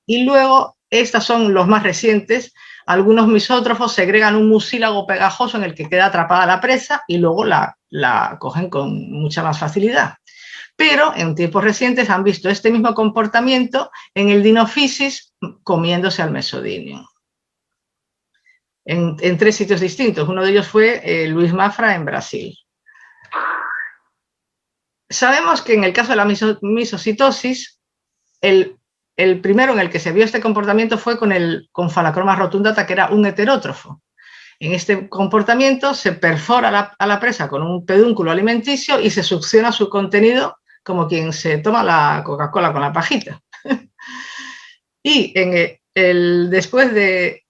Y luego, estos son los más recientes. Algunos misótrofos segregan un mucílago pegajoso en el que queda atrapada la presa y luego la cogen con mucha más facilidad. Pero en tiempos recientes han visto este mismo comportamiento en el Dinophysis comiéndose al Mesodinium. En 3 sitios distintos. Uno de ellos fue Luis Mafra en Brasil. Sabemos que en el caso de la misocitosis, el primero en el que se vio este comportamiento fue con Phalachroma rotundata, que era un heterótrofo. En este comportamiento se perfora a la presa con un pedúnculo alimenticio y se succiona su contenido como quien se toma la Coca-Cola con la pajita. Y después de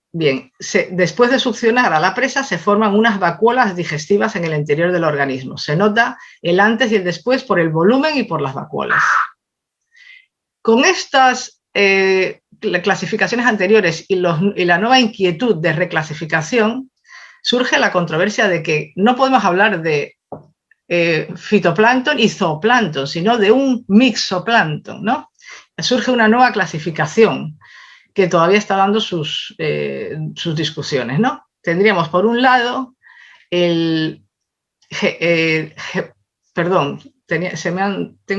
succionar a la presa se forman unas vacuolas digestivas en el interior del organismo. Se nota el antes y el después por el volumen y por las vacuolas. Con estas clasificaciones anteriores y la nueva inquietud de reclasificación, surge la controversia de que no podemos hablar de fitoplancton y zooplancton, sino de un mixoplancton, ¿no? Surge una nueva clasificación que todavía está dando sus discusiones, ¿no? Tendríamos, por un lado, tengo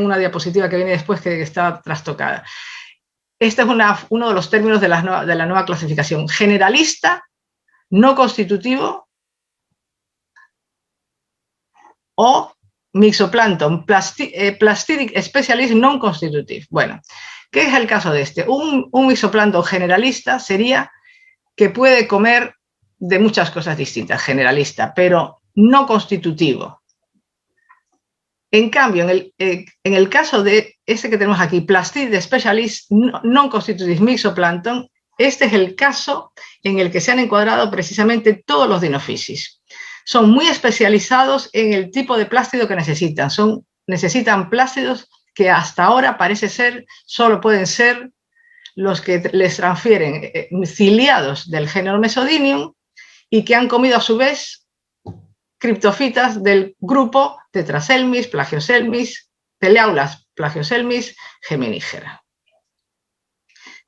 una diapositiva que viene después que está trastocada. Este es uno de los términos de la nueva clasificación. Generalista, no constitutivo, o mixoplancton, Plastidic Specialist non constitutive. Bueno, ¿qué es el caso de este? Un mixoplancton generalista sería que puede comer de muchas cosas distintas, generalista, pero no constitutivo. En cambio, en el caso de este que tenemos aquí, Plastidic Specialist non constitutive mixoplancton, este es el caso en el que se han encuadrado precisamente todos los Dinophysis. Son muy especializados en el tipo de plástido que necesitan. Necesitan plástidos que hasta ahora parece ser, solo pueden ser los que les transfieren ciliados del género Mesodinium y que han comido a su vez criptofitas del grupo Tetraselmis, Plagioselmis, Teleaulas, Plagioselmis, geminigera.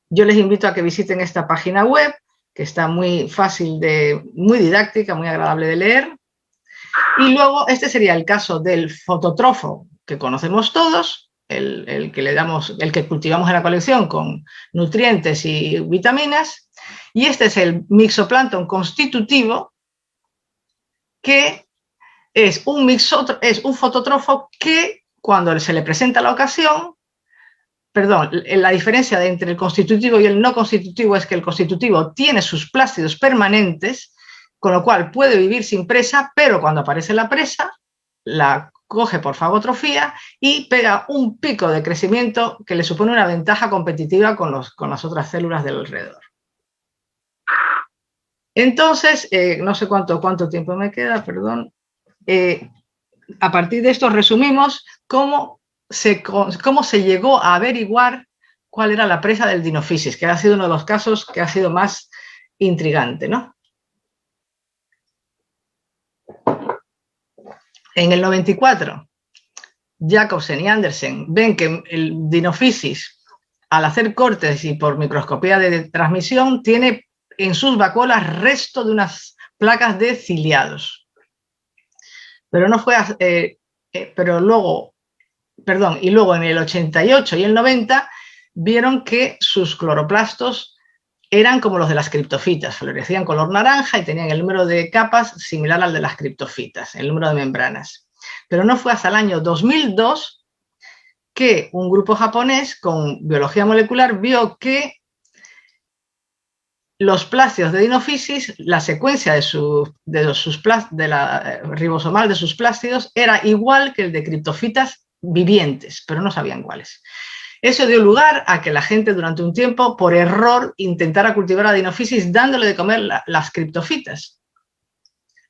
Yo les invito a que visiten esta página web, que está muy fácil, muy didáctica, muy agradable de leer. Y luego este sería el caso del fototrofo que conocemos todos, el que cultivamos en la colección con nutrientes y vitaminas. Y este es el mixoplancton constitutivo que es un fotótrofo que cuando se le presenta la ocasión, perdón, la diferencia entre el constitutivo y el no constitutivo es que el constitutivo tiene sus plásmidos permanentes, con lo cual puede vivir sin presa, pero cuando aparece la presa, la coge por fagotrofía y pega un pico de crecimiento que le supone una ventaja competitiva con las otras células del alrededor. Entonces, no sé cuánto tiempo me queda, perdón. A partir de esto resumimos cómo se llegó a averiguar cuál era la presa del Dinophysis, que ha sido uno de los casos que ha sido más intrigante, ¿no? En el 94, Jacobsen y Andersen ven que el Dinophysis, al hacer cortes y por microscopía de transmisión, tiene en sus vacuolas resto de unas placas de ciliados. Pero no fue, y luego en el 88 y el 90 vieron que sus cloroplastos eran como los de las criptofitas, florecían color naranja y tenían el número de capas similar al de las criptofitas, el número de membranas. Pero no fue hasta el año 2002 que un grupo japonés con biología molecular vio que los plásmidos de Dinophysis, la secuencia de la ribosomal de sus plásmidos era igual que el de criptofitas vivientes, pero no sabían cuáles. Eso dio lugar a que la gente durante un tiempo, por error, intentara cultivar a Dinophysis dándole de comer las criptofitas.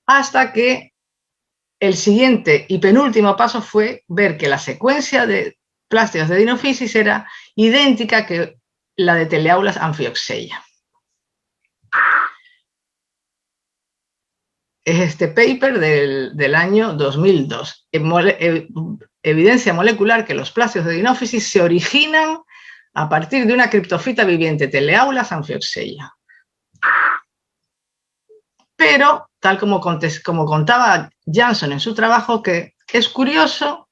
Hasta que el siguiente y penúltimo paso fue ver que la secuencia de plásmidos de Dinophysis era idéntica que la de Teleaulas amphioxeia. Es este paper del año 2002. Evidencia molecular que los plásmidos de Dinophysis se originan a partir de una criptofita viviente, Teleaulas amphioxeia. Pero, tal como contaba Jansson en su trabajo, que es curioso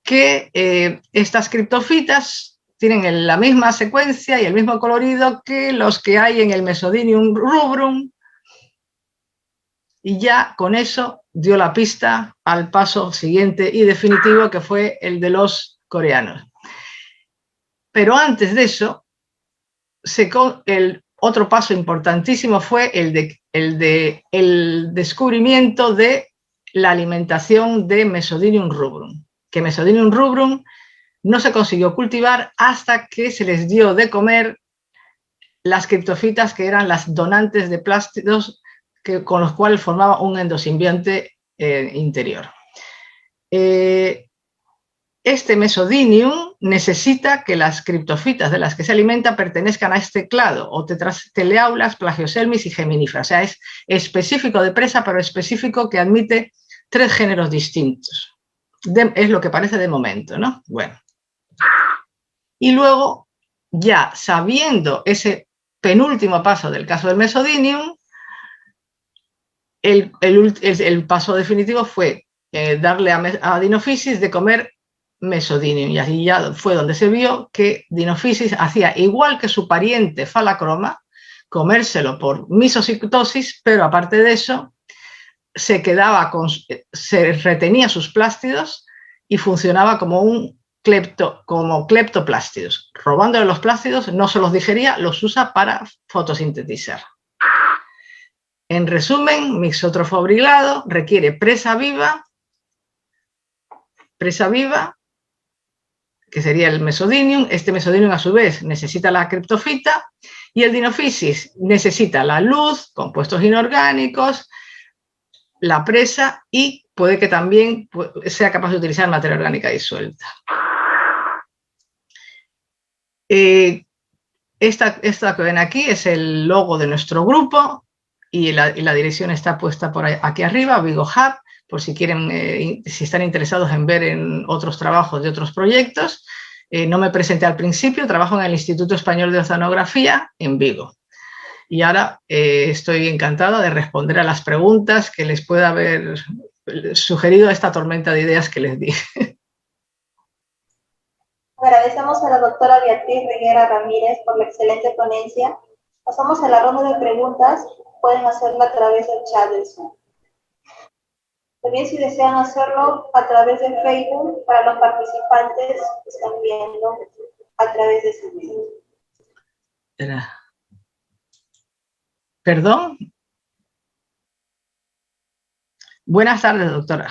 que estas criptofitas tienen la misma secuencia y el mismo colorido que los que hay en el Mesodinium rubrum, y ya con eso dio la pista al paso siguiente y definitivo, que fue el de los coreanos. Pero antes de eso, el otro paso importantísimo fue el descubrimiento de la alimentación de Mesodinium rubrum, que Mesodinium rubrum no se consiguió cultivar hasta que se les dio de comer las criptofitas, que eran las donantes de plásmidos con los cuales formaba un endosimbionte interior. Este Mesodinium necesita que las criptofitas de las que se alimenta pertenezcan a este clado, o Teleaulas, Plagioselmis y Geminífera. O sea, es específico de presa, pero específico que admite 3 géneros distintos. Es lo que parece de momento, ¿no? Bueno. Y luego, ya sabiendo ese penúltimo paso del caso del Mesodinium, el paso definitivo fue darle a Dinophysis de comer Mesodinium, y así ya fue donde se vio que Dinophysis hacía igual que su pariente Phalachroma, comérselo por misocitosis, pero aparte de eso se retenía sus plásmidos y funcionaba como cleptoplástidos. Robándole los plásmidos, no se los digería, los usa para fotosintetizar. En resumen, mixótrofo obligado requiere presa viva, que sería el Mesodinium. Este Mesodinium, a su vez, necesita la criptofita, y el Dinophysis necesita la luz, compuestos inorgánicos, la presa, y puede que también sea capaz de utilizar materia orgánica disuelta. Esta que ven aquí es el logo de nuestro grupo, y la dirección está puesta por aquí arriba, Vigo Hub, por si quieren, si están interesados en ver en otros trabajos de otros proyectos. No me presenté al principio, trabajo en el Instituto Español de Oceanografía en Vigo. Y ahora estoy encantada de responder a las preguntas que les pueda haber sugerido esta tormenta de ideas que les di. Agradecemos a la doctora Beatriz Reguera Ramírez por la excelente ponencia. Pasamos a la ronda de preguntas. Pueden hacerla a través del chat del Zoom. También si desean hacerlo a través de Facebook para los participantes que están viendo a través de ese video. ¿Perdón? Buenas tardes, doctora.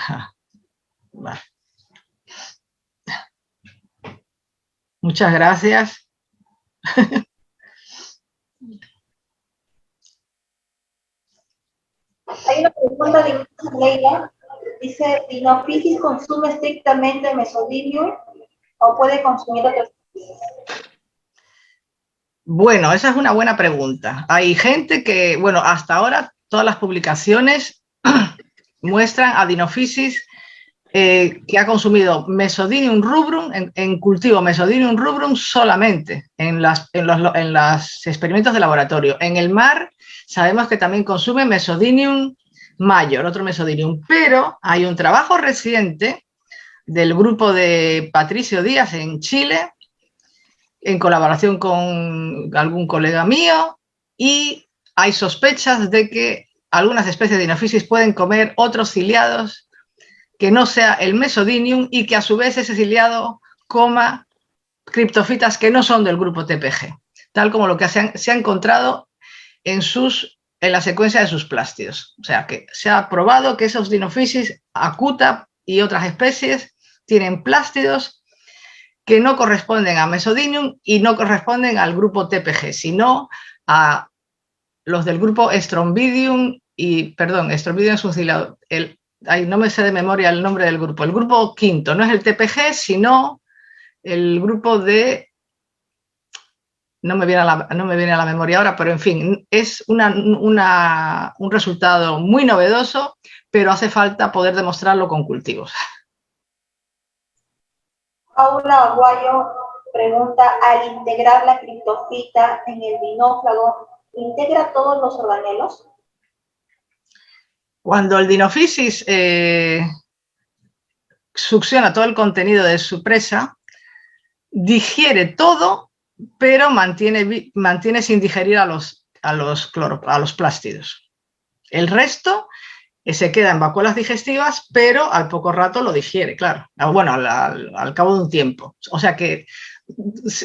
Vale. Muchas gracias. Hay una pregunta de Leila. Dice, ¿Dinofisis consume estrictamente mesodinium o puede consumir otras especies? Bueno, esa es una buena pregunta. Hay gente que, bueno, hasta ahora todas las publicaciones muestran a Dinofisis que ha consumido Mesodinium rubrum, en cultivo Mesodinium rubrum solamente en los experimentos de laboratorio. En el mar sabemos que también consume Mesodinium major, otro Mesodinium, pero hay un trabajo reciente del grupo de Patricio Díaz en Chile, en colaboración con algún colega mío, y hay sospechas de que algunas especies de Dinofisis pueden comer otros ciliados que no sea el Mesodinium y que a su vez ese ciliado coma criptofitas que no son del grupo TPG, tal como lo que se ha encontrado en la secuencia de sus plástidos. O sea, que se ha probado que esos Dinofisis acuta y otras especies tienen plástidos que no corresponden a Mesodinium y no corresponden al grupo TPG, sino a los del grupo Strombidium Strombidium es un ciliado, no me sé de memoria el nombre del grupo. El grupo quinto no es el TPG, sino el grupo de... No me viene a la memoria ahora, pero en fin, es un resultado muy novedoso, pero hace falta poder demostrarlo con cultivos. Paula Aguayo pregunta, al integrar la criptofita en el dinófago, ¿integra todos los organelos? Cuando el Dinofisis succiona todo el contenido de su presa, digiere todo, pero mantiene sin digerir a los plástidos. El resto se queda en vacuolas digestivas, pero al poco rato lo digiere, claro. Bueno, al cabo de un tiempo. O sea que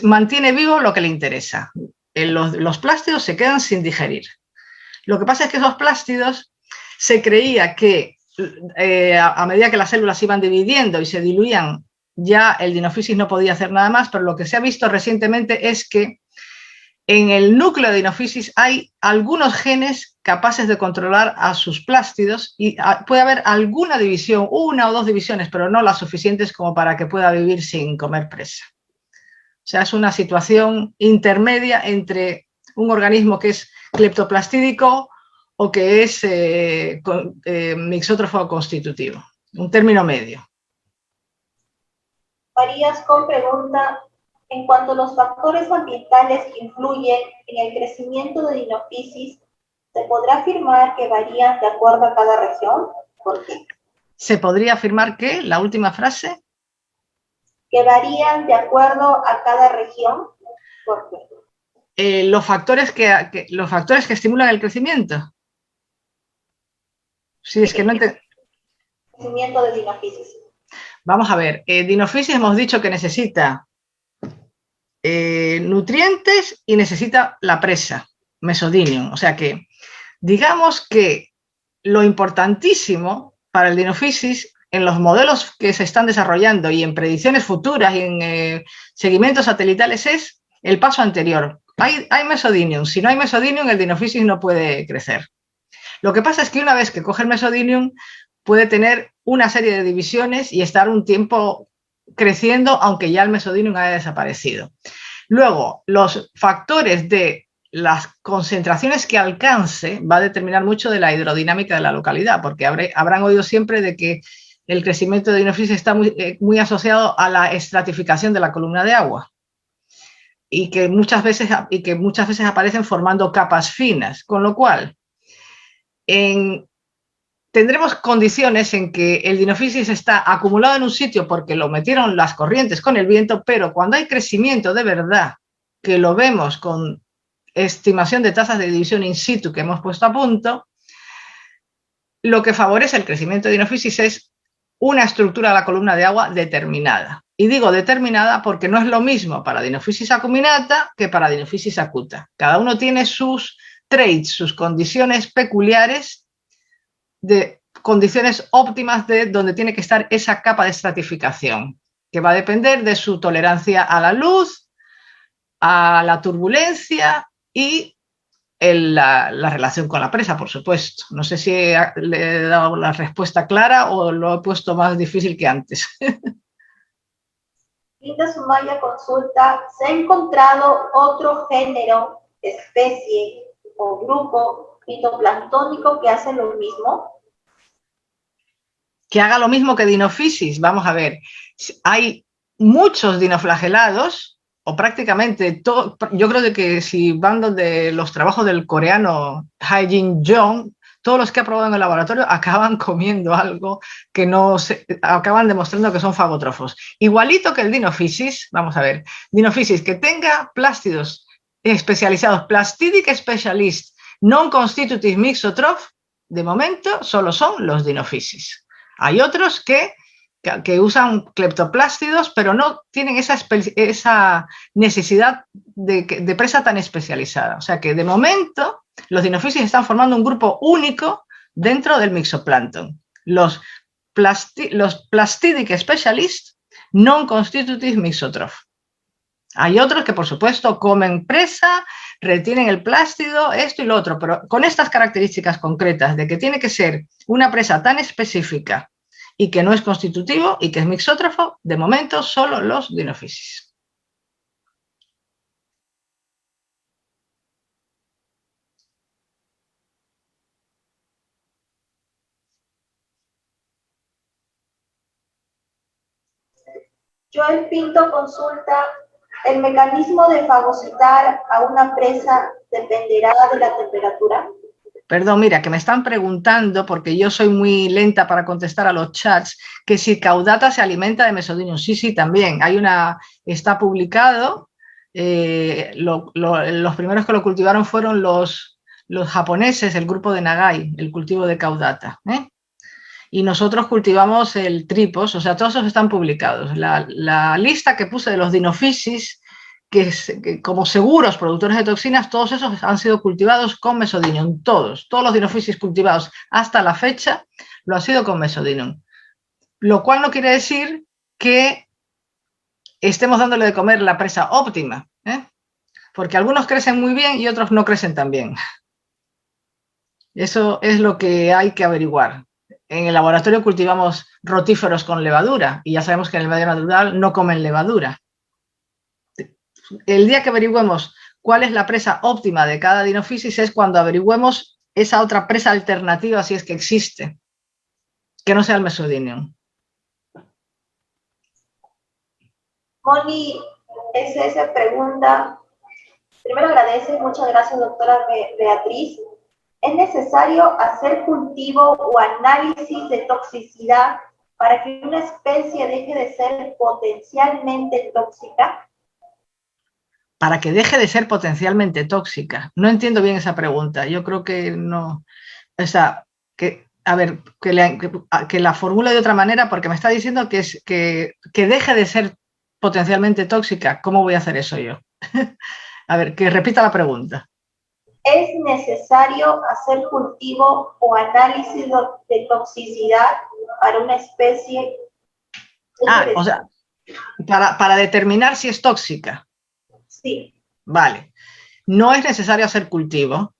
mantiene vivo lo que le interesa. Los plástidos se quedan sin digerir. Lo que pasa es que esos plástidos se creía que a medida que las células se iban dividiendo y se diluían, ya el Dinofisis no podía hacer nada más, pero lo que se ha visto recientemente es que en el núcleo de Dinofisis hay algunos genes capaces de controlar a sus plástidos y puede haber alguna división, una o dos divisiones, pero no las suficientes como para que pueda vivir sin comer presa. O sea, es una situación intermedia entre un organismo que es cleptoplastídico o que es mixótrofo constitutivo, un término medio. Marías con pregunta, en cuanto a los factores ambientales que influyen en el crecimiento de Dinofisis, ¿se podrá afirmar que varían de acuerdo a cada región? ¿Por qué? ¿Se podría afirmar que, la última frase? Que varían de acuerdo a cada región. ¿Por qué? Los factores que estimulan el crecimiento. Sí, es que no entiendo. Crecimiento de Dinofisis. Vamos a ver, Dinofisis hemos dicho que necesita nutrientes y necesita la presa, Mesodinium. O sea que, digamos que lo importantísimo para el Dinofisis en los modelos que se están desarrollando y en predicciones futuras y en seguimientos satelitales es el paso anterior. Hay Mesodinium. Si no hay Mesodinium, el Dinofisis no puede crecer. Lo que pasa es que una vez que coge el Mesodinium, puede tener una serie de divisiones y estar un tiempo creciendo, aunque ya el Mesodinium haya desaparecido. Luego, los factores de las concentraciones que alcance va a determinar mucho de la hidrodinámica de la localidad, porque habrán oído siempre de que el crecimiento de Dinofisis está muy asociado a la estratificación de la columna de agua y que muchas veces aparecen formando capas finas, con lo cual tendremos condiciones en que el Dinofisis está acumulado en un sitio porque lo metieron las corrientes con el viento, pero cuando hay crecimiento de verdad, que lo vemos con estimación de tasas de división in situ que hemos puesto a punto, lo que favorece el crecimiento de Dinophysis es una estructura de la columna de agua determinada. Y digo determinada porque no es lo mismo para Dinophysis acuminata que para Dinophysis acuta. Cada uno tiene sus traits, sus condiciones peculiares, de condiciones óptimas de donde tiene que estar esa capa de estratificación, que va a depender de su tolerancia a la luz, a la turbulencia y la relación con la presa, por supuesto. No sé si le he dado la respuesta clara o lo he puesto más difícil que antes. Linda Sumaya consulta, ¿se ha encontrado otro género, especie o grupo fitoplanctónico que hace lo mismo? Que haga lo mismo que Dinophysis. Vamos a ver, hay muchos dinoflagelados, o prácticamente todo. Yo creo que si van donde los trabajos del coreano Hae-Jin Jong, todos los que ha probado en el laboratorio acaban comiendo algo que no se, acaban demostrando que son fagótrofos. Igualito que el Dinophysis, vamos a ver, Dinophysis que tenga plástidos especializados, Plastidic Specialist Non-Constitutive Mixotroph, de momento solo son los Dinophysis. Hay otros que usan cleptoplástidos, pero no tienen esa necesidad de presa tan especializada. O sea que de momento los Dinophysis están formando un grupo único dentro del mixoplancton. Los Plastidic Specialist Non-Constitutive Mixotroph. Hay otros que, por supuesto, comen presa, retienen el plástido, esto y lo otro, pero con estas características concretas de que tiene que ser una presa tan específica y que no es constitutivo y que es mixótrofo, de momento solo los Dinophysis. Joel Pinto consulta, ¿el mecanismo de fagocitar a una presa dependerá de la temperatura? Perdón, mira, que me están preguntando, porque yo soy muy lenta para contestar a los chats, que si Caudata se alimenta de Mesodinium. Sí, sí, también. Está publicado. Los primeros que lo cultivaron fueron los japoneses, el grupo de Nagai, el cultivo de Caudata. Y nosotros cultivamos el Tripos, o sea, todos esos están publicados. La lista que puse de los Dinophysis, que como seguros productores de toxinas, todos esos han sido cultivados con Mesodinium, todos los Dinophysis cultivados hasta la fecha lo han sido con Mesodinium, lo cual no quiere decir que estemos dándole de comer la presa óptima, porque algunos crecen muy bien y otros no crecen tan bien. Eso es lo que hay que averiguar. En el laboratorio cultivamos rotíferos con levadura y ya sabemos que en el medio natural no comen levadura. El día que averigüemos cuál es la presa óptima de cada Dinophysis es cuando averigüemos esa otra presa alternativa, si es que existe, que no sea el Mesodinium. Moni SS pregunta, primero agradece, muchas gracias doctora Beatriz. ¿Es necesario hacer cultivo o análisis de toxicidad para que una especie deje de ser potencialmente tóxica? Para que deje de ser potencialmente tóxica. No entiendo bien esa pregunta. Yo creo que no. O sea, que la formule de otra manera, porque me está diciendo que deje de ser potencialmente tóxica. ¿Cómo voy a hacer eso yo? A ver, que repita la pregunta. ¿Es necesario hacer cultivo o análisis de toxicidad para una especie? O sea, para determinar si es tóxica. Sí. Vale. No es necesario hacer cultivo.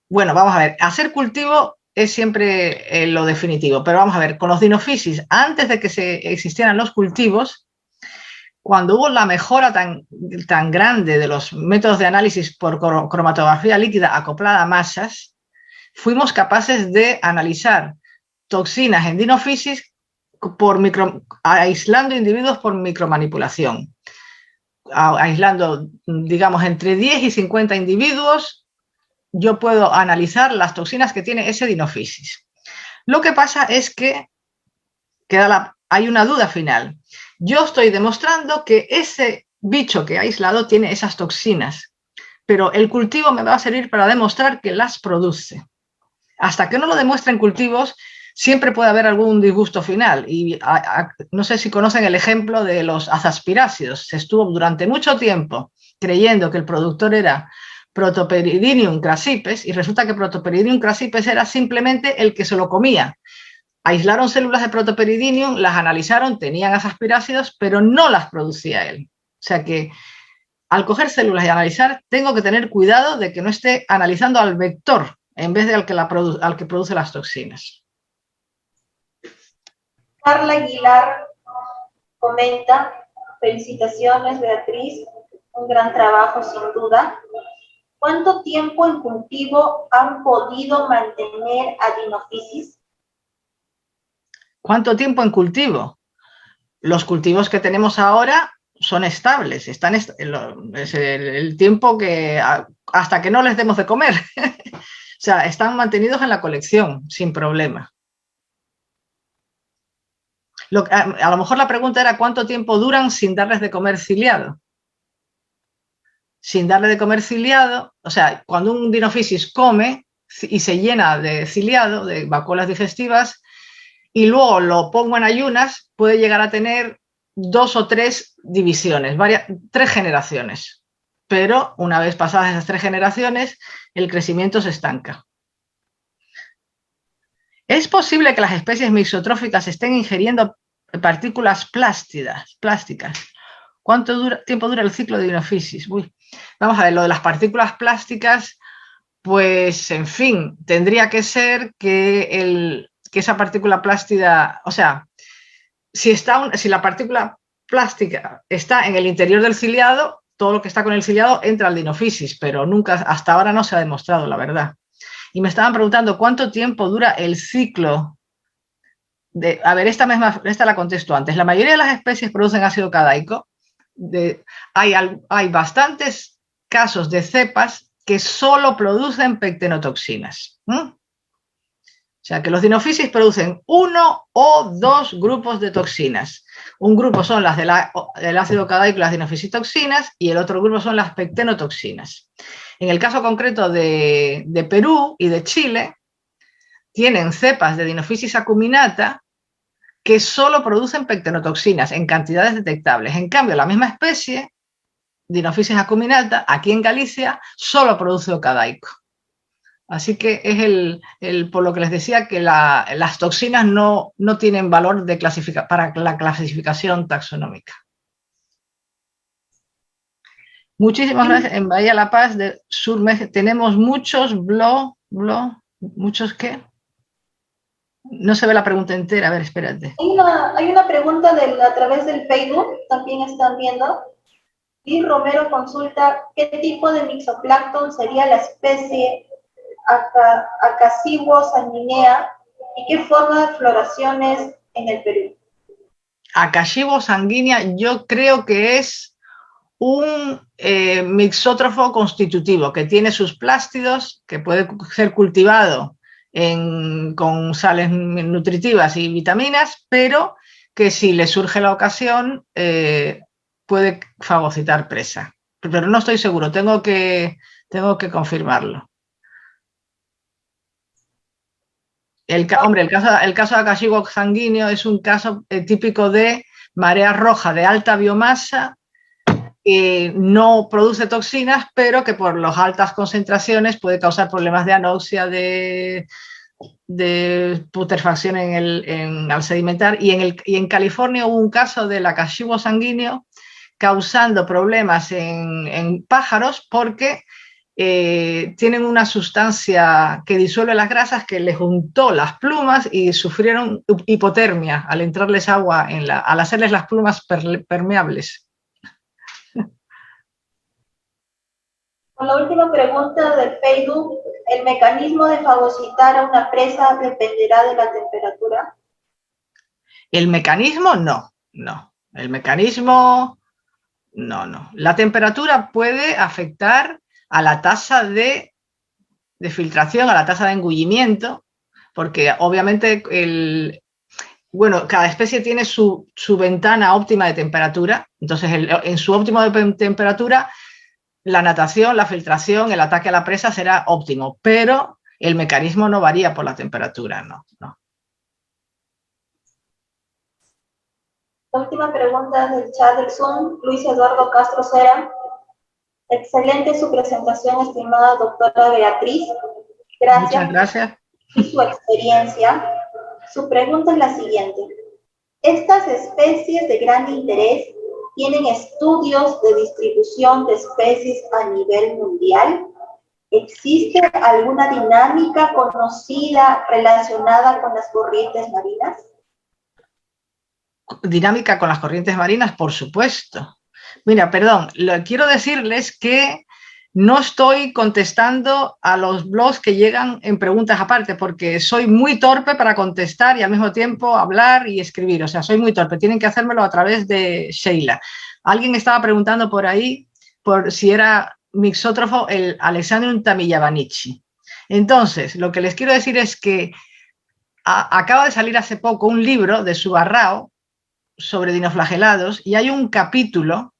Bueno, vamos a ver. Hacer cultivo es siempre lo definitivo, pero vamos a ver, con los Dinophysis, antes de que existieran los cultivos, cuando hubo la mejora tan grande de los métodos de análisis por cromatografía líquida acoplada a masas, fuimos capaces de analizar toxinas en Dinophysis aislando individuos por micromanipulación. Aislando, digamos, entre 10 y 50 individuos, yo puedo analizar las toxinas que tiene ese Dinophysis. Lo que pasa es que hay una duda final. Yo estoy demostrando que ese bicho que he aislado tiene esas toxinas, pero el cultivo me va a servir para demostrar que las produce. hasta que no lo demuestre en cultivos, siempre puede haber algún disgusto final. Y no sé si conocen el ejemplo de los azaspiráceos. Se estuvo durante mucho tiempo creyendo que el productor era Protoperidinium crassipes y resulta que Protoperidinium crassipes era simplemente el que se lo comía. Aislaron células de Protoperidinium, las analizaron, tenían azaspiráceos, pero no las producía él. O sea que al coger células y analizar, tengo que tener cuidado de que no esté analizando al vector en vez de al que produce las toxinas. Carla Aguilar comenta: felicitaciones, Beatriz, un gran trabajo sin duda. ¿Cuánto tiempo en cultivo han podido mantener Adenophysis? ¿Cuánto tiempo en cultivo? Los cultivos que tenemos ahora son estables, es el tiempo que hasta que no les demos de comer. O sea, están mantenidos en la colección sin problema. A lo mejor la pregunta era ¿cuánto tiempo duran sin darles de comer ciliado? Sin darle de comer ciliado, o sea, cuando un Dinophysis come y se llena de ciliado, de vacuolas digestivas, y luego lo pongo en ayunas, puede llegar a tener 2 o 3 divisiones, 3 generaciones. Pero una vez pasadas esas 3 generaciones, el crecimiento se estanca. ¿Es posible que las especies mixotróficas estén ingiriendo partículas plásticas? ¿Cuánto tiempo dura el ciclo de Dinophysis? Vamos a ver, lo de las partículas plásticas, pues, en fin, tendría que ser que esa partícula plástica, o sea, si la partícula plástica está en el interior del ciliado, todo lo que está con el ciliado entra al Dinophysis, pero nunca, hasta ahora no se ha demostrado, la verdad. Y me estaban preguntando cuánto tiempo dura el ciclo de... A ver, esta la contesto antes. La mayoría de las especies producen ácido cadaico. Hay bastantes casos de cepas que solo producen pectenotoxinas. O sea, que los Dinophysis producen 1 o 2 grupos de toxinas. Un grupo son las del ácido cadaico y las dinofisitoxinas y el otro grupo son las pectenotoxinas. En el caso concreto de Perú y de Chile, tienen cepas de Dinophysis acuminata que solo producen pectenotoxinas en cantidades detectables. En cambio, la misma especie, Dinophysis acuminata, aquí en Galicia, solo produce ocadaico. Así que es por lo que les decía que las toxinas no tienen valor para la clasificación taxonómica. Muchísimas gracias. En Bahía La Paz de Sur México tenemos muchos ¿muchos qué? No se ve la pregunta entera, a ver, espérate. Hay una pregunta a través del Facebook, también están viendo. Y Romero consulta: ¿qué tipo de mixoplancton sería la especie Acacibo sanguinea y qué forma de floraciones en el Perú? Acacibo sanguinea yo creo que es un mixótrofo constitutivo que tiene sus plástidos, que puede ser cultivado con sales nutritivas y vitaminas, pero que si le surge la ocasión puede fagocitar presa. Pero no estoy seguro, tengo que confirmarlo. El caso de Acacibo sanguíneo es un caso típico de marea roja de alta biomasa que no produce toxinas, pero que por las altas concentraciones puede causar problemas de anoxia, de putrefacción al sedimentar. Y en California hubo un caso del Acacibo sanguíneo causando problemas en pájaros porque tienen una sustancia que disuelve las grasas que les juntó las plumas y sufrieron hipotermia al entrarles agua al hacerles las plumas permeables. Con la última pregunta del Facebook: ¿el mecanismo de fagocitar a una presa dependerá de la temperatura? El mecanismo no. El mecanismo no. La temperatura puede afectar a la tasa de filtración, a la tasa de engullimiento, porque obviamente cada especie tiene su ventana óptima de temperatura. Entonces en su óptimo de temperatura la natación, la filtración, el ataque a la presa será óptimo, pero el mecanismo no varía por la temperatura, no. La última pregunta del chat del Zoom, Luis Eduardo Castro Cera. Excelente su presentación, estimada doctora Beatriz. Gracias. Muchas gracias. Y su experiencia. Su pregunta es la siguiente. ¿Estas especies de gran interés tienen estudios de distribución de especies a nivel mundial? ¿Existe alguna dinámica conocida relacionada con las corrientes marinas? Dinámica con las corrientes marinas, por supuesto. Mira, perdón, quiero decirles que no estoy contestando a los blogs que llegan en preguntas aparte, porque soy muy torpe para contestar y al mismo tiempo hablar y escribir. O sea, soy muy torpe. Tienen que hacérmelo a través de Sheila. Alguien estaba preguntando por ahí por si era mixótrofo el Alexandrium tamiyabanichi. Entonces, lo que les quiero decir es que acaba de salir hace poco un libro de Subarrao sobre dinoflagelados y hay un capítulo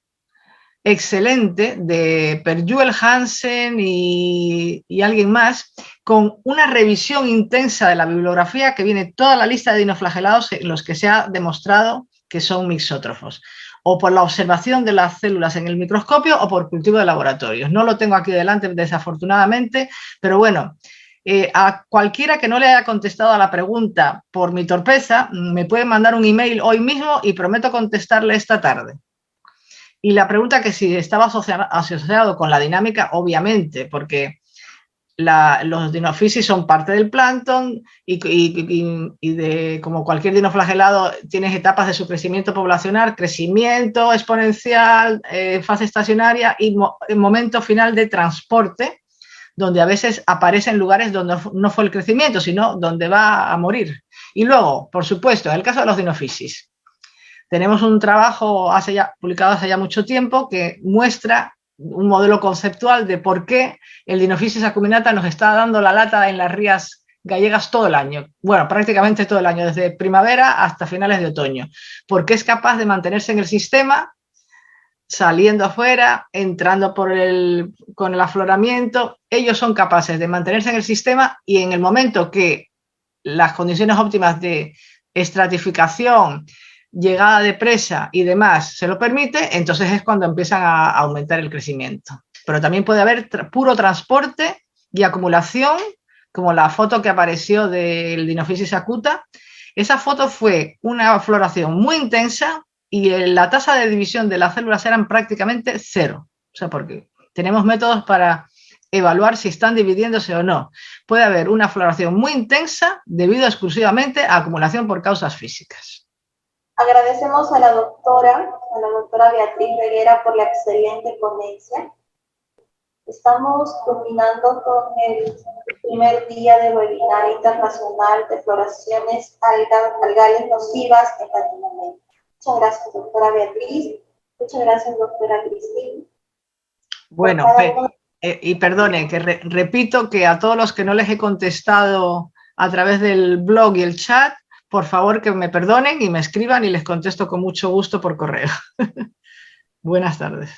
excelente de Per Joel Hansen y alguien más, con una revisión intensa de la bibliografía que viene toda la lista de dinoflagelados en los que se ha demostrado que son mixótrofos, o por la observación de las células en el microscopio o por cultivo de laboratorios. No lo tengo aquí delante, desafortunadamente, pero bueno, a cualquiera que no le haya contestado a la pregunta por mi torpeza, me puede mandar un email hoy mismo y prometo contestarle esta tarde. Y la pregunta que si estaba asociado con la dinámica, obviamente, porque los dinofiscis son parte del plancton y como cualquier dinoflagelado tienes etapas de su crecimiento poblacional, crecimiento exponencial, fase estacionaria y momento final de transporte, donde a veces aparece en lugares donde no fue el crecimiento, sino donde va a morir. Y luego, por supuesto, en el caso de los dinofiscis, tenemos un trabajo publicado hace ya mucho tiempo que muestra un modelo conceptual de por qué el Dinophysis acuminata nos está dando la lata en las rías gallegas todo el año. Bueno, prácticamente todo el año, desde primavera hasta finales de otoño. Porque es capaz de mantenerse en el sistema, saliendo afuera, entrando con el afloramiento. Ellos son capaces de mantenerse en el sistema y en el momento que las condiciones óptimas de estratificación, llegada de presa y demás se lo permite, entonces es cuando empiezan a aumentar el crecimiento. Pero también puede haber puro transporte y acumulación, como la foto que apareció del Dinophysis acuta. Esa foto fue una floración muy intensa y la tasa de división de las células eran prácticamente cero. O sea, porque tenemos métodos para evaluar si están dividiéndose o no. Puede haber una floración muy intensa debido exclusivamente a acumulación por causas físicas. Agradecemos a la doctora Beatriz Reguera por la excelente ponencia. Estamos culminando con el primer día de webinar internacional de floraciones algales nocivas en Latinoamérica. Muchas gracias, doctora Beatriz. Muchas gracias, doctora Cristina. Bueno, y perdonen, que repito que a todos los que no les he contestado a través del blog y el chat, por favor que me perdonen y me escriban y les contesto con mucho gusto por correo. Buenas tardes.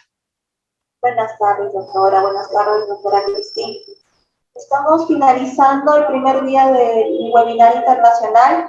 Buenas tardes, doctora. Buenas tardes, doctora Cristina. Estamos finalizando el primer día del webinar internacional.